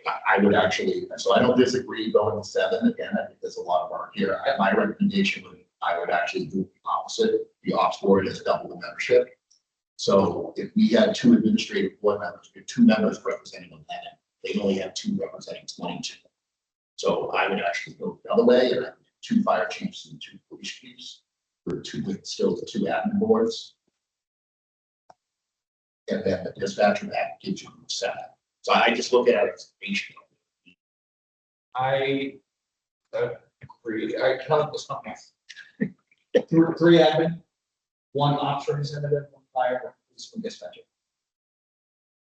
I would actually, so I don't disagree going to 7. Again, I think there's a lot of work here. My recommendation would, I would actually do the opposite. The ops board is double the membership. So if we had 2 administrative board members, we had 2 members representing 11, they only have 2 representing 22. So I would actually go the other way, and I would do 2 fire chiefs and 2 police chiefs, with 2, with still the 2 admin boards. And then the dispatcher, that gives you 7. So I just look at it as a ratio.
I agree. I count this not math. 3 admin, 1 ops representative, 1 fire, 1 police, 1 dispatcher.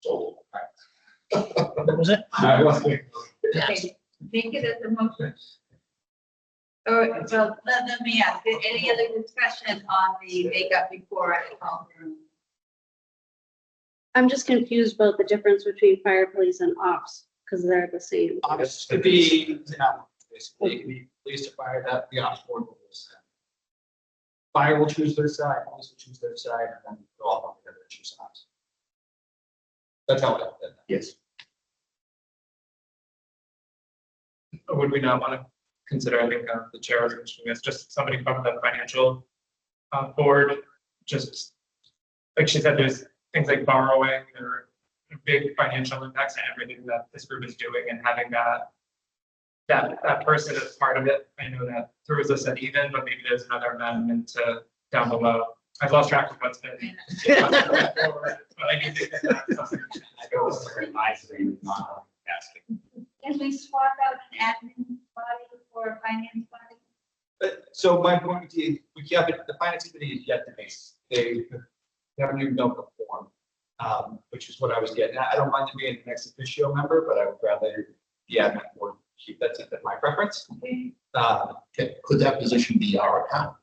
So,
What was it?
I wasn't.
Okay, make it as a motion. Or, so let me ask, any other discussion on the makeup before I call for?
I'm just confused about the difference between fire, police and ops, because they're the same.
Ops could be, basically, it could be police or fire, that the ops board will decide. Fire will choose their side, police will choose their side, and then they'll all come together and choose ops. That's how I did that.
Yes.
would we not want to consider, I think, the chair was mentioning this, just somebody from the financial board, just like she said, there's things like borrowing, there are big financial impacts to everything that this group is doing, and having that person as part of it. I know that throws us at even, but maybe there's another amendment to down below. I've lost track of what's been. But I do think that that's something.
Can we swap out an admin body for a finance body?
So my point would be, we have the finance committee is yet to be, they haven't even done the form, which is what I was getting at. I don't mind them being an ex officio member, but I would rather the admin board keep that's my preference.
Okay, could that position be our account?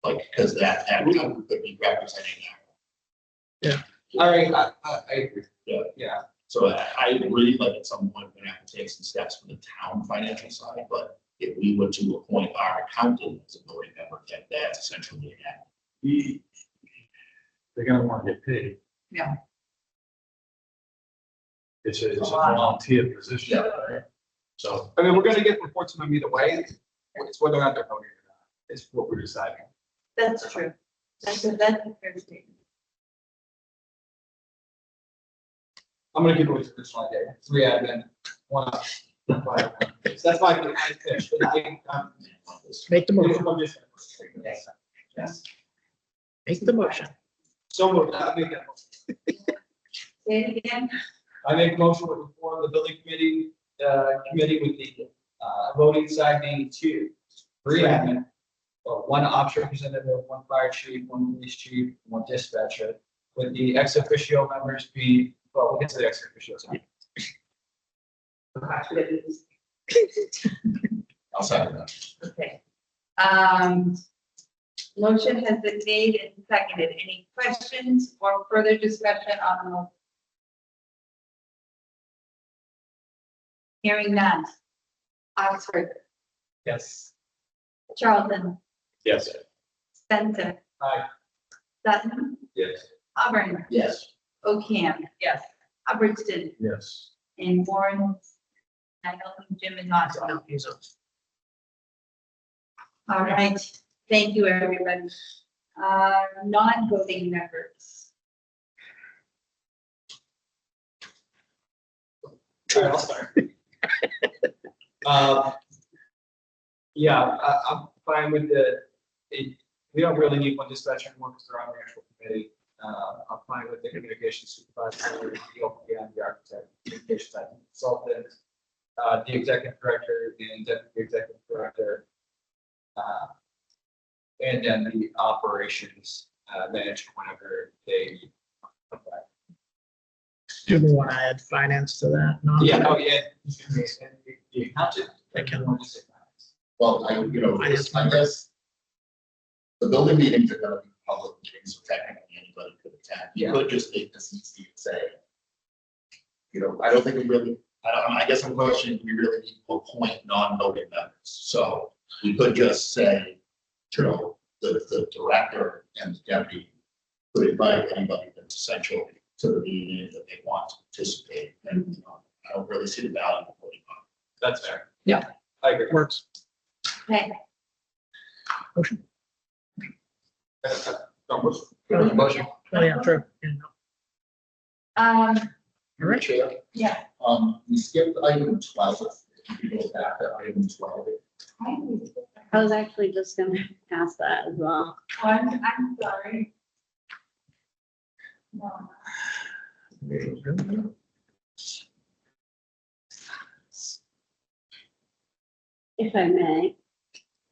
Like, because that account could be representing.
All right, I agree.
Yeah. So I agree, like at some point, we're gonna have to take some steps for the town financial side, but if we were to appoint our accountant as a voting member, then that's essentially it.
They're gonna want to get paid.
Yeah.
It's a volunteer position.
Yeah.
Right? So,
I mean, we're gonna get reports from them either way. It's whether or not they're voting or not, is what we're deciding.
That's true. That's a fair statement.
I'm gonna give away to this one day, 3 admin, 1 up. That's my pitch.
Make the motion.
Yes.
Make the motion.
So moved. I'll make that motion.
Say it again.
I make a motion to form the building committee, with the, voting side being 2, 3 admin. 1 ops representative, 1 fire chief, 1 police chief, 1 dispatcher, with the ex officio members be, well, we'll get to the ex officio tonight.
I'll second that.
Okay. Motion has been made and seconded. Any questions or further discussion on the motion? Hearing none. Oxford,
Yes.
Charlton,
Yes.
Spencer,
Aye.
Sutton,
Yes.
Auburn,
Yes.
Ocam,
Yes.
Hubbardston,
yes.
and Warren. I don't think Jim is not.
No, he's up.
All right, thank you, everybody. Non-voting members.
All right, I'll start. Yeah, I'm fine with we don't really need 1 dispatcher anymore because they're on the actual committee. I'm fine with the communication supervisor, the OPM, the architect, communication side consultant, the executive director and deputy executive director. And then the operations manager whenever they come back.
Do you want to add finance to that? No?
Yeah, oh, yeah. And the accountant.
I can-
Well, I guess the building meetings are gonna be public meetings, so technically anybody could attend. You could just make this easy and say, I don't think we really, I guess I'm questioning, do we really need to appoint non-voting members? So we could just say, the director and the deputy could invite anybody that's essential to the meeting that they want to participate. And I don't really see the value of voting on.
That's fair. Yeah, I agree.
Works.
Okay,
Motion.
Motion.
Oh, yeah, true. Yeah, no.
um,
All right.
Chair,
yeah.
we skipped item 12. If you go back to item 12.
I was actually just gonna ask that as well.
I'm sorry. No.
If I may.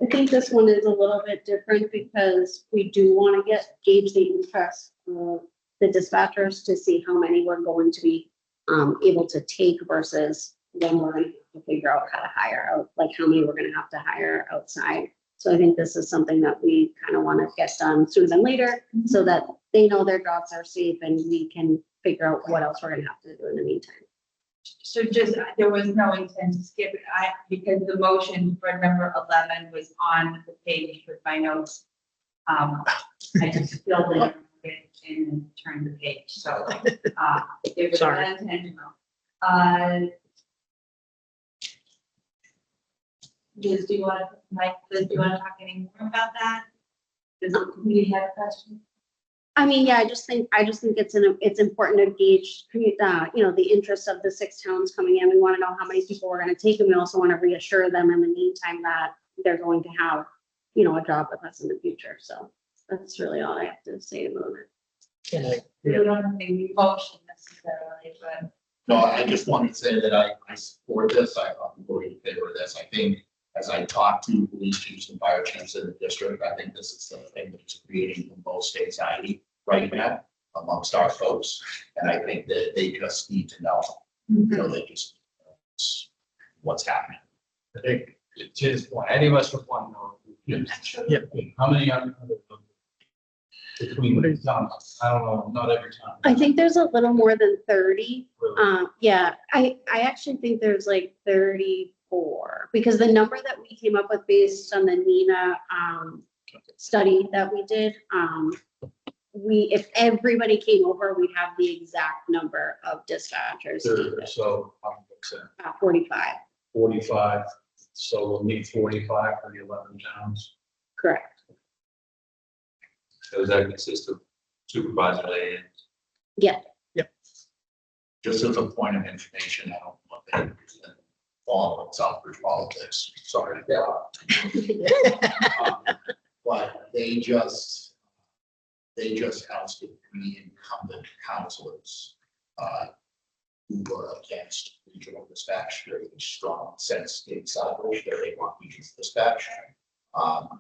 I think this one is a little bit different because we do want to gauge the interest of the dispatchers to see how many we're going to be able to take versus when we're going to have to figure out how to hire out, like how many we're going to have to hire outside. So I think this is something that we kind of want to get done sooner than later so that they know their jobs are safe and we can figure out what else we're going to have to do in the meantime.
So just, there was no intent to skip it, because the motion for number 11 was on the page with my notes. I just filled it and turned the page, so, it was
Sorry.
unintentional. Liz, do you want to talk any more about that? Does the community have questions?
I mean, yeah, I just think it's important to gauge, the interest of the 6 towns coming in. We want to know how many people we're going to take, and we also want to reassure them in the meantime that they're going to have, a job with us in the future. So that's really all I have to say about it.
We don't have any motion necessarily, but.
No, I just wanted to say that I support this. I'm voting in favor of this. I think as I talk to police chiefs and fire chiefs in the district, I think this is the thing that's creating the most anxiety right now amongst our folks. And I think that they just need to know, they just what's happening.
I think to his point, any of us would want to know.
Yeah.
How many are between the towns? I don't know, not every town.
I think there's a little more than 30.
Really?
Yeah, I actually think there's like 34 because the number that we came up with based on the NINA, study that we did. If everybody came over, we'd have the exact number of dispatchers,
So, how many percent?
45,
45, so we'll need 45 for the 11 towns.
correct.
So does that consist of supervisor and
Yeah,
Just as a point of information, I don't want to follow Southbridge politics, sorry. But they just ousted 3 incumbent councilors who were against regional dispatch. There is a strong sense in Southbridge that they want regional dispatch.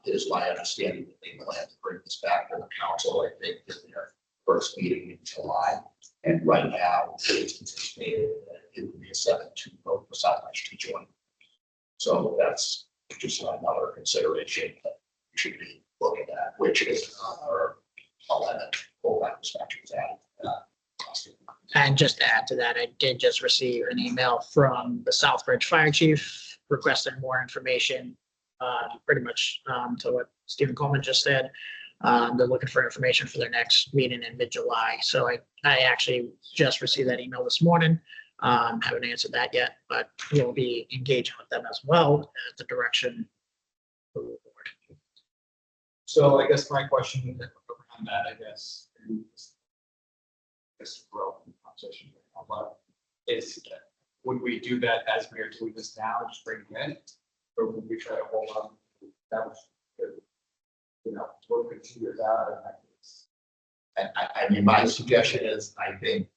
It is my understanding that they plan to bring this back to the council, I think, in their first meeting in July. And right now, it's anticipated that it would be a 7-2 vote for Southbridge to join. So that's just another consideration that we should be looking at, which is our 11 full-time dispatchers added.
And just to add to that, I did just receive an email from the Southbridge Fire Chief requesting more information, pretty much to what Stephen Coleman just said. They're looking for information for their next meeting in mid-July. So I actually just received that email this morning. Haven't answered that yet, but we'll be engaging with them as well as the direction of the board.
So I guess my question around that, I guess, this relevant conversation, but is, would we do that as we are doing this now, just bring it in? Or would we try to hold on? That was, you know, work it 2 years out.
And I mean, my suggestion is, I think,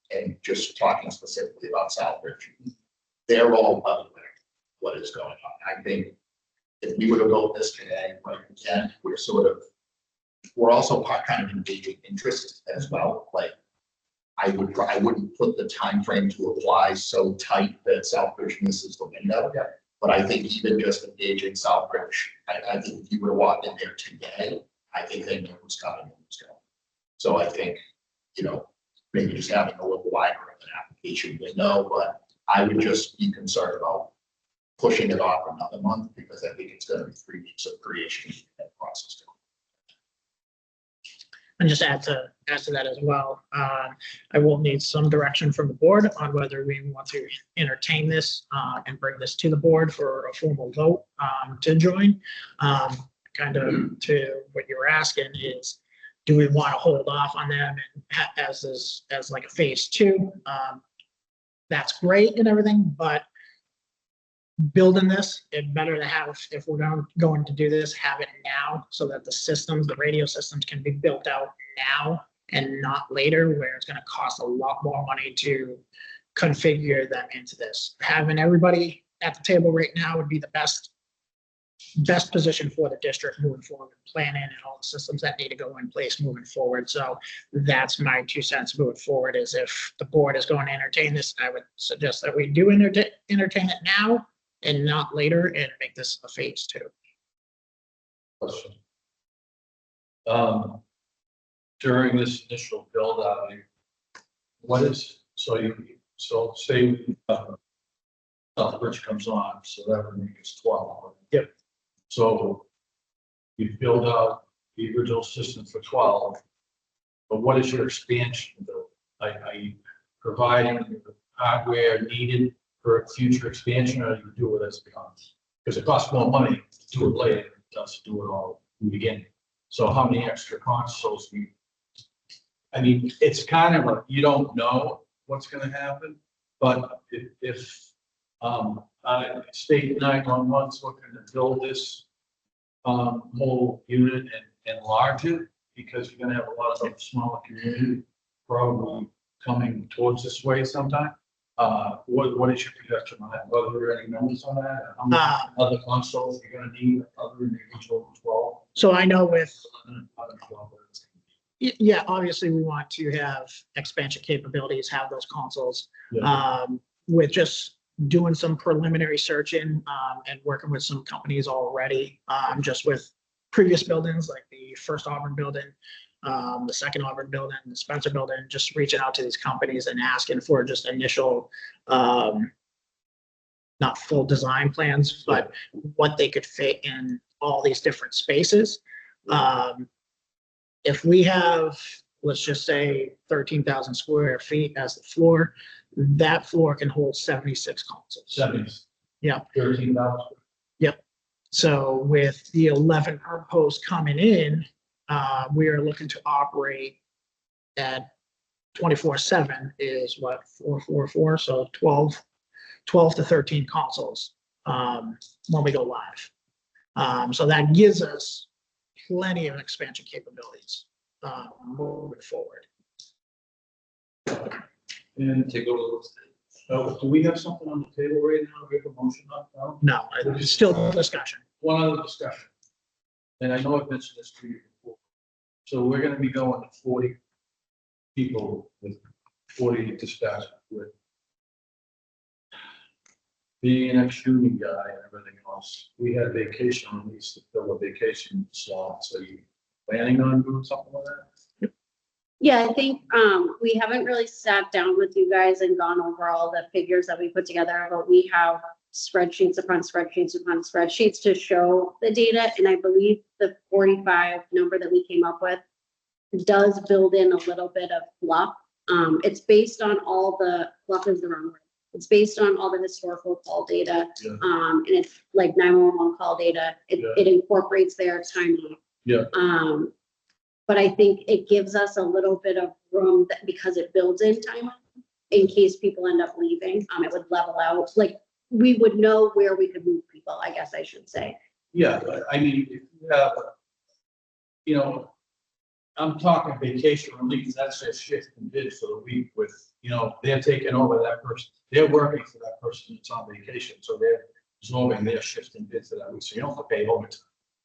and just talking specifically about Southbridge, they're all aware what is going on. I think if we were to vote this today, but again, we're also kind of engaging interest as well. Like, I wouldn't put the time frame to apply so tight that Southbridge misses the window. But I think even just engaging Southbridge, I think if you were to walk in there today, I think they know who's coming and who's going. So I think, you know, maybe just having a little wider of an application window, but I would just be concerned about pushing it off another month because I think it's going to be 3 weeks of creation and process.
And just add to that as well, I will need some direction from the board on whether we want to entertain this and bring this to the board for a formal vote to join. Kind of to what you were asking is, do we want to hold off on them and as like a phase 2? That's great and everything, but building this, it's better to have, if we're going to do this, have it now so that the systems, the radio systems can be built out now and not later, where it's going to cost a lot more money to configure them into this. Having everybody at the table right now would be the best position for the district moving forward, planning and all the systems that need to go in place moving forward. So that's my 2 cents moving forward, is if the board is going to entertain this, I would suggest that we do entertain it now and not later, and make this a phase 2.
Question. During this initial build out, what is, so say, Southbridge comes on, so that would make us 12.
Yep.
So you build out the original system for 12, but what is your expansion build? Are you providing the hardware needed for future expansion, or you do it as it comes? Because it costs more money to do it later than it does to do it all in the beginning. So how many extra consoles I mean, it's kind of you don't know what's going to happen, but if state 911 is looking to build this whole unit and enlarge it, because you're going to have a lot of smaller community probably coming towards this way sometime. What is your projection on that? Are there any numbers on that? How many other consoles you're going to need other than the usual 12?
So I know with,
11, 12.
yeah, obviously we want to have expansion capabilities, have those consoles.
Yeah.
With just doing some preliminary searching and working with some companies already, just with previous buildings like the first Auburn building, the second Auburn building, the Spencer building, just reaching out to these companies and asking for just initial not full design plans, but what they could fit in all these different spaces. If we have, let's just say 13,000 square feet as the floor, that floor can hold 76 consoles.
70.
Yeah.
13,000.
So with the 11 posts coming in, we are looking to operate at 24/7 is what, 444, so 12 to 13 consoles when we go live. So that gives us plenty of expansion capabilities moving forward.
And take a look. Do we have something on the table right now? We have a motion up now?
No, it's still discussion.
One other discussion. And I know I've mentioned this to you before. So we're gonna be going to 40 people with 40 dispatch with being an ex-union guy and everything else. We had vacation release to fill a vacation slot. So you planning on doing something like that?
Yeah, I think, we haven't really sat down with you guys and gone over all the figures that we put together, but we have spreadsheets upon spreadsheets upon spreadsheets to show the data. And I believe the 45 number that we came up with does build in a little bit of fluff. It's based on all the, fluff is the wrong word. It's based on all the historical call data.
Yeah.
And it's like 911 call data. It incorporates their time off.
Yeah.
But I think it gives us a little bit of room that, because it builds in time in case people end up leaving, it would level out, like, we would know where we could move people, I guess I should say.
Yeah, but I mean, if you have, you know, I'm talking vacation release, that's their shift and bid for the week with, you know, they're taking over that person. They're working for that person that's on vacation, so they're absorbing their shift and bid for that week, so you don't have to pay overtime.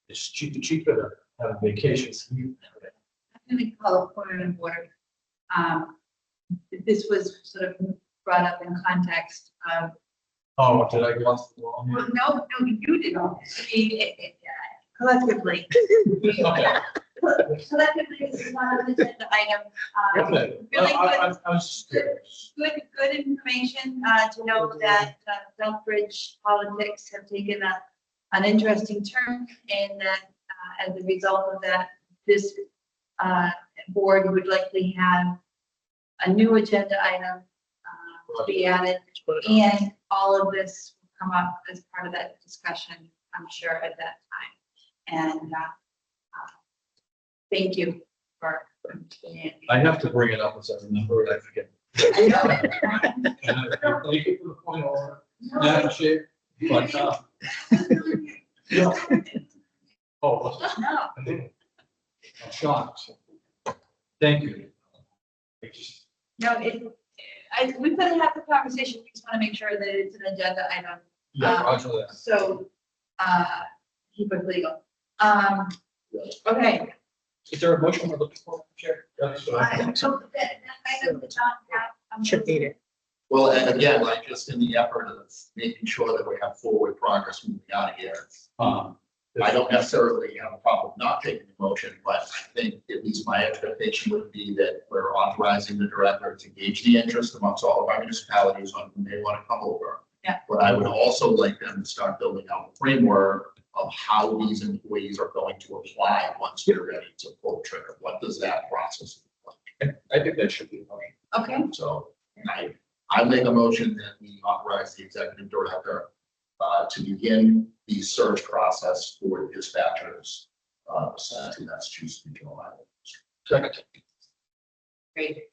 It's cheaper to have a vacation.
I'm going to call a point of order. This was sort of brought up in context of.
Oh, did I go off the wall?
Well, no, you didn't. I mean, collectively.
Okay.
Collectively, this is not an agenda item.
Okay.
Really
I
good,
was just curious.
good information to know that Southbridge politics have taken an interesting turn, and that as a result of that, this board would likely have a new agenda item to be added, and all of this will come up as part of that discussion, I'm sure, at that time. And thank you for.
I have to bring it up as I remember it, I forget.
I know.
And I thank you for the point of order. Madam Chair, but, yeah. Oh, was it?
No,
I'm shocked. Thank you.
no, we're gonna have the conversation, we just wanna make sure that it's an agenda item.
Yeah, roger that.
So, keep it legal. Okay.
Is there a motion on the floor, Chair? That's what I think.
So that item that John have.
Should need it.
Well, and again, like just in the effort of making sure that we have forward progress moving out of here. I don't necessarily have a problem not taking the motion, but I think at least my expectation would be that we're authorizing the director to gauge the interest amongst all of our municipalities on who may want to come over.
Yeah.
But I would also like them to start building out a framework of how these employees are going to apply once they're ready to pull the trigger. What does that process look like?
I think that should be a motion.
Okay,
So I make a motion that we authorize the executive director to begin the search process for dispatchers to Massachusetts Regional Highway.
Second.
great.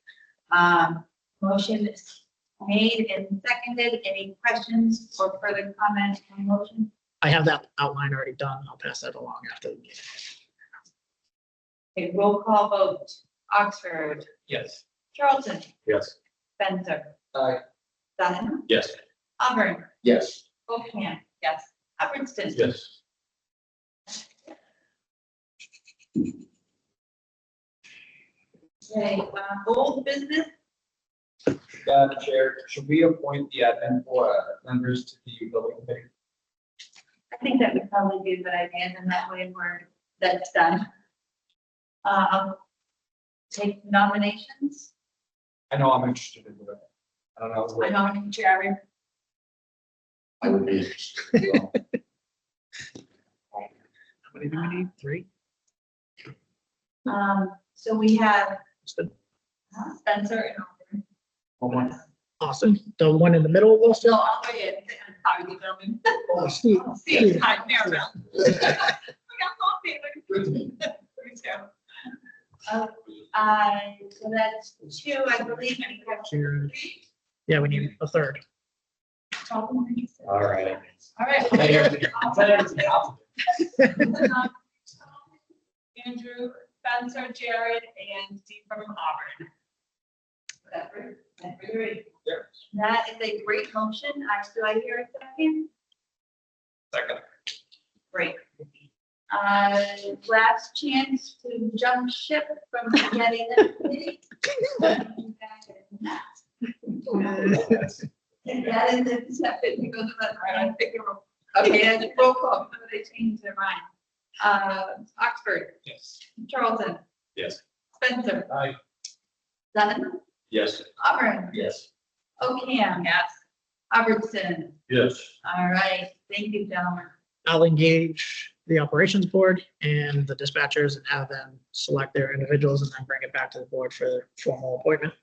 Motion is made and seconded. Any questions or further comments on the motion?
I have that outline already done. I'll pass that along after the meeting.
A roll call vote. Oxford,
Yes.
Charlton,
Yes.
Spencer,
Aye.
Dunn,
Yes.
Auburn,
Yes.
Buchanan, yes. Hubbardston.
Yes.
Okay, old business.
Madam Chair, should we appoint the admin for members to the building committee?
I think that would probably be a good idea, and that way that's done. I'll take nominations.
I know I'm interested in it. I don't know.
I nominate Jerry.
I would be interested. as well.
How many do we need? 3?
So we have
Austin.
Spencer and Auburn.
Austin, the one in the middle of Austin?
So I'll go in, sorry, the gentleman.
Oh, Steve.
Steve, hi, Maryville. We got coffee.
Good to meet you.
Me too.
So that's 2, I believe, and you have
Jared.
3.
Yeah, we need a third.
All right.
All right.
Andrew, Spencer, Jared, and Steve from Auburn.
That is a great motion. Do I hear a second?
Second.
Great. Last chance to jump ship from getting the committee. And that is accepted because of that, right? I think you're. Okay, and roll call, before they change their mind. Oxford,
Yes.
Charlton,
Yes.
Spencer.
Aye.
Dunn,
Yes.
Auburn,
Yes.
Ocam. Yes. Hubbardson.
Yes.
All right, thank you, gentlemen.
I'll engage the operations board and the dispatchers and have them select their individuals and then bring it back to the board for the formal appointment.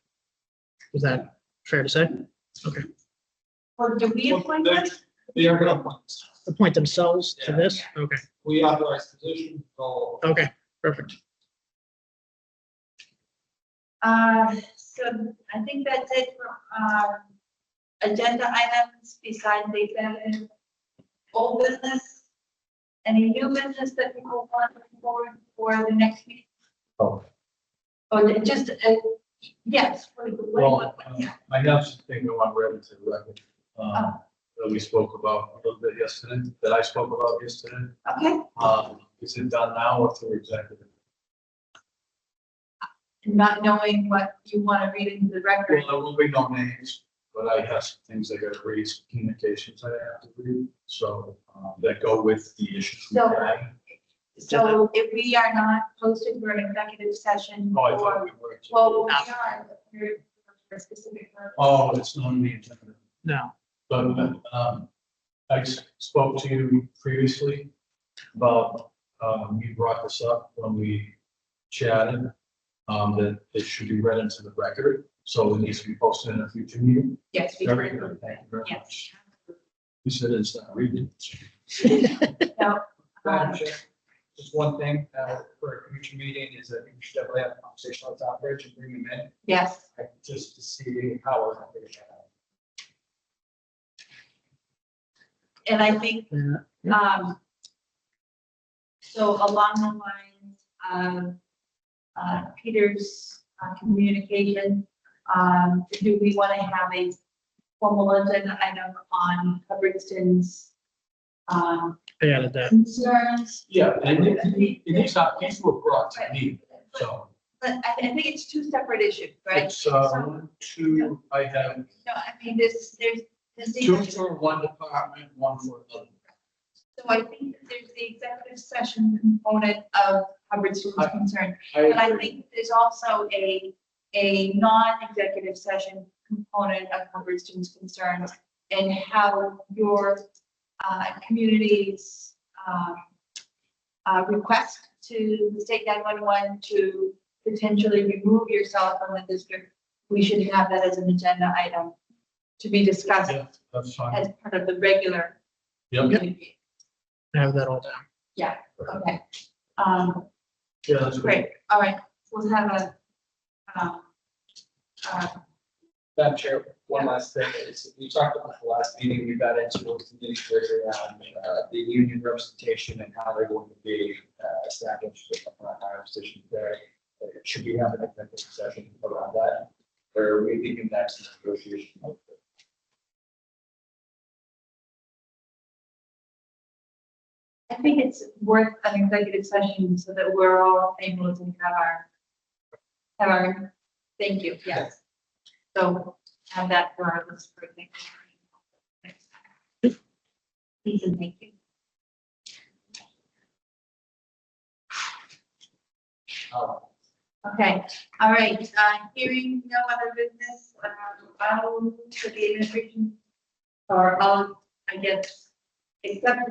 Is that fair to say? Okay.
Or do we appoint them?
We are gonna appoint.
Appoint themselves to this? Okay,
We authorize position, so.
okay, perfect.
So I think that's it for, agenda items besides the executive. Old business. Any new business that people want to bring forward for the next meeting?
Oh.
Oh, just, yes.
Well, I have something I want read into the record. That we spoke about a little bit yesterday, that I spoke about yesterday.
Okay,
Is it done now or through executive?
not knowing what you want to read into the record.
Well, there will be no names, but I have some things I gotta read, some communications I have to read, so, that go with the issues. we
So-
had.
So if we are not posted for an executive session,
Oh, I thought
or,
we were.
well, we are, but we're for a specific purpose.
Oh, it's not on the agenda.
No,
But, I spoke to you previously about, you brought this up when we chatted, that it should be read into the record, so it needs to be posted in a future meeting.
Yes. we
Very
can.
good, thank you very
Yes.
much. You said it's not reading.
No,
Madam Chair, just one thing, for a future meeting is that we should definitely have a conversation with Tom Bridge and bring him in,
yes,
just to see how we're going to figure that out.
and I think,
yeah,
so along the lines of Peter's communication, do we want to have a formal agenda item on Hubbardston's
I added that.
concerns?
Yeah, and these were brought to me, so
But I think it's 2 separate issues, right?
it's,
So,
1, 2, I have
no, I mean, there's
2 for one department, 1 for another.
So I think that there's the executive session component of Hubbardston's concern. But I think there's also a non-executive session component of Hubbardston's concerns and how your community's request to the state 911 to potentially remove yourself from the district. We should have that as an agenda item to be discussed
Yeah, that's fine.
as part of the regular.
Yep.
community.
I have that all down.
Yeah, okay.
Yeah, that's great.
Great, all right, we'll have a,
Madam Chair, one last thing is, we talked about the last meeting, we got into a nitty-gritty around the union representation and how they're going to be established on our position there. Should we have an executive session around that, or we thinking that's a negotiation?
I think it's worth an executive session so that we're all able to have our, thank you, yes. So have that for our list for next time. Please and thank you. Okay, all right, hearing no other business, I'll move to the administration. Or I'll I guess, accept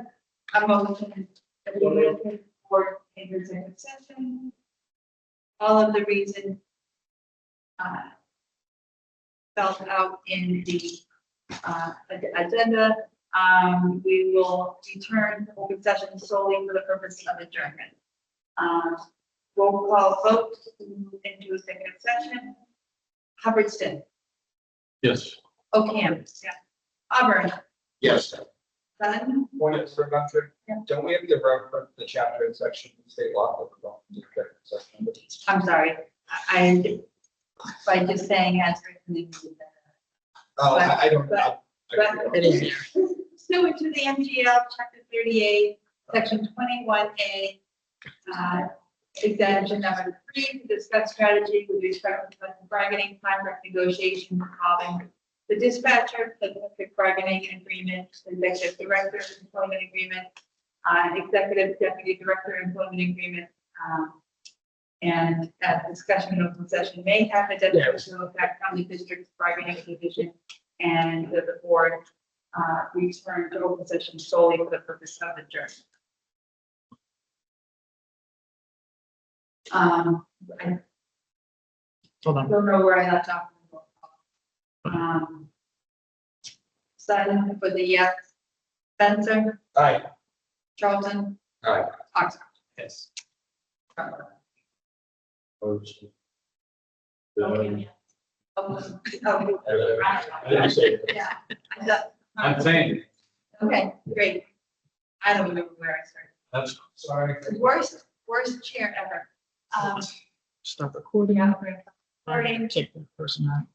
a motion that we would for an executive session. All of the reasons spelled out in the agenda. We will return to open session solely for the purpose of adjournment. Roll call vote to move into executive session. Hubbardston,
Yes.
Ocam, yeah. Auburn,
Yes.
Dunn,
Point of introduction,
Yeah.
don't we have to reference the chapter and section of state law?
I'm sorry, I, by just saying as written.
Oh, I don't.
But-
It is there.
Pursuant to the MGL, chapter 38, section 21A, exemption number 3, to discuss strategy with respect to collective bargaining, contract negotiation involving the dispatcher, the collective bargaining agreement, executive director employment agreement, executive deputy director employment agreement, and that discussion in open session may have a detrimental effect on the district's bargaining division, and that the board return to open session solely for the purpose of adjournment. I
Hold on.
don't know where I left off. Simon for the yes. Spencer,
Aye.
Charlton.
Aye.
Oxford.
Yes.
Opposed.
Okay. Oh, oh,
I didn't say,
yeah, I thought.
I'm saying,
Okay, great. I don't remember where I started.
that's,
Sorry.
Worst chair ever.
Stop recording.
Yeah, recording.
Take the person out.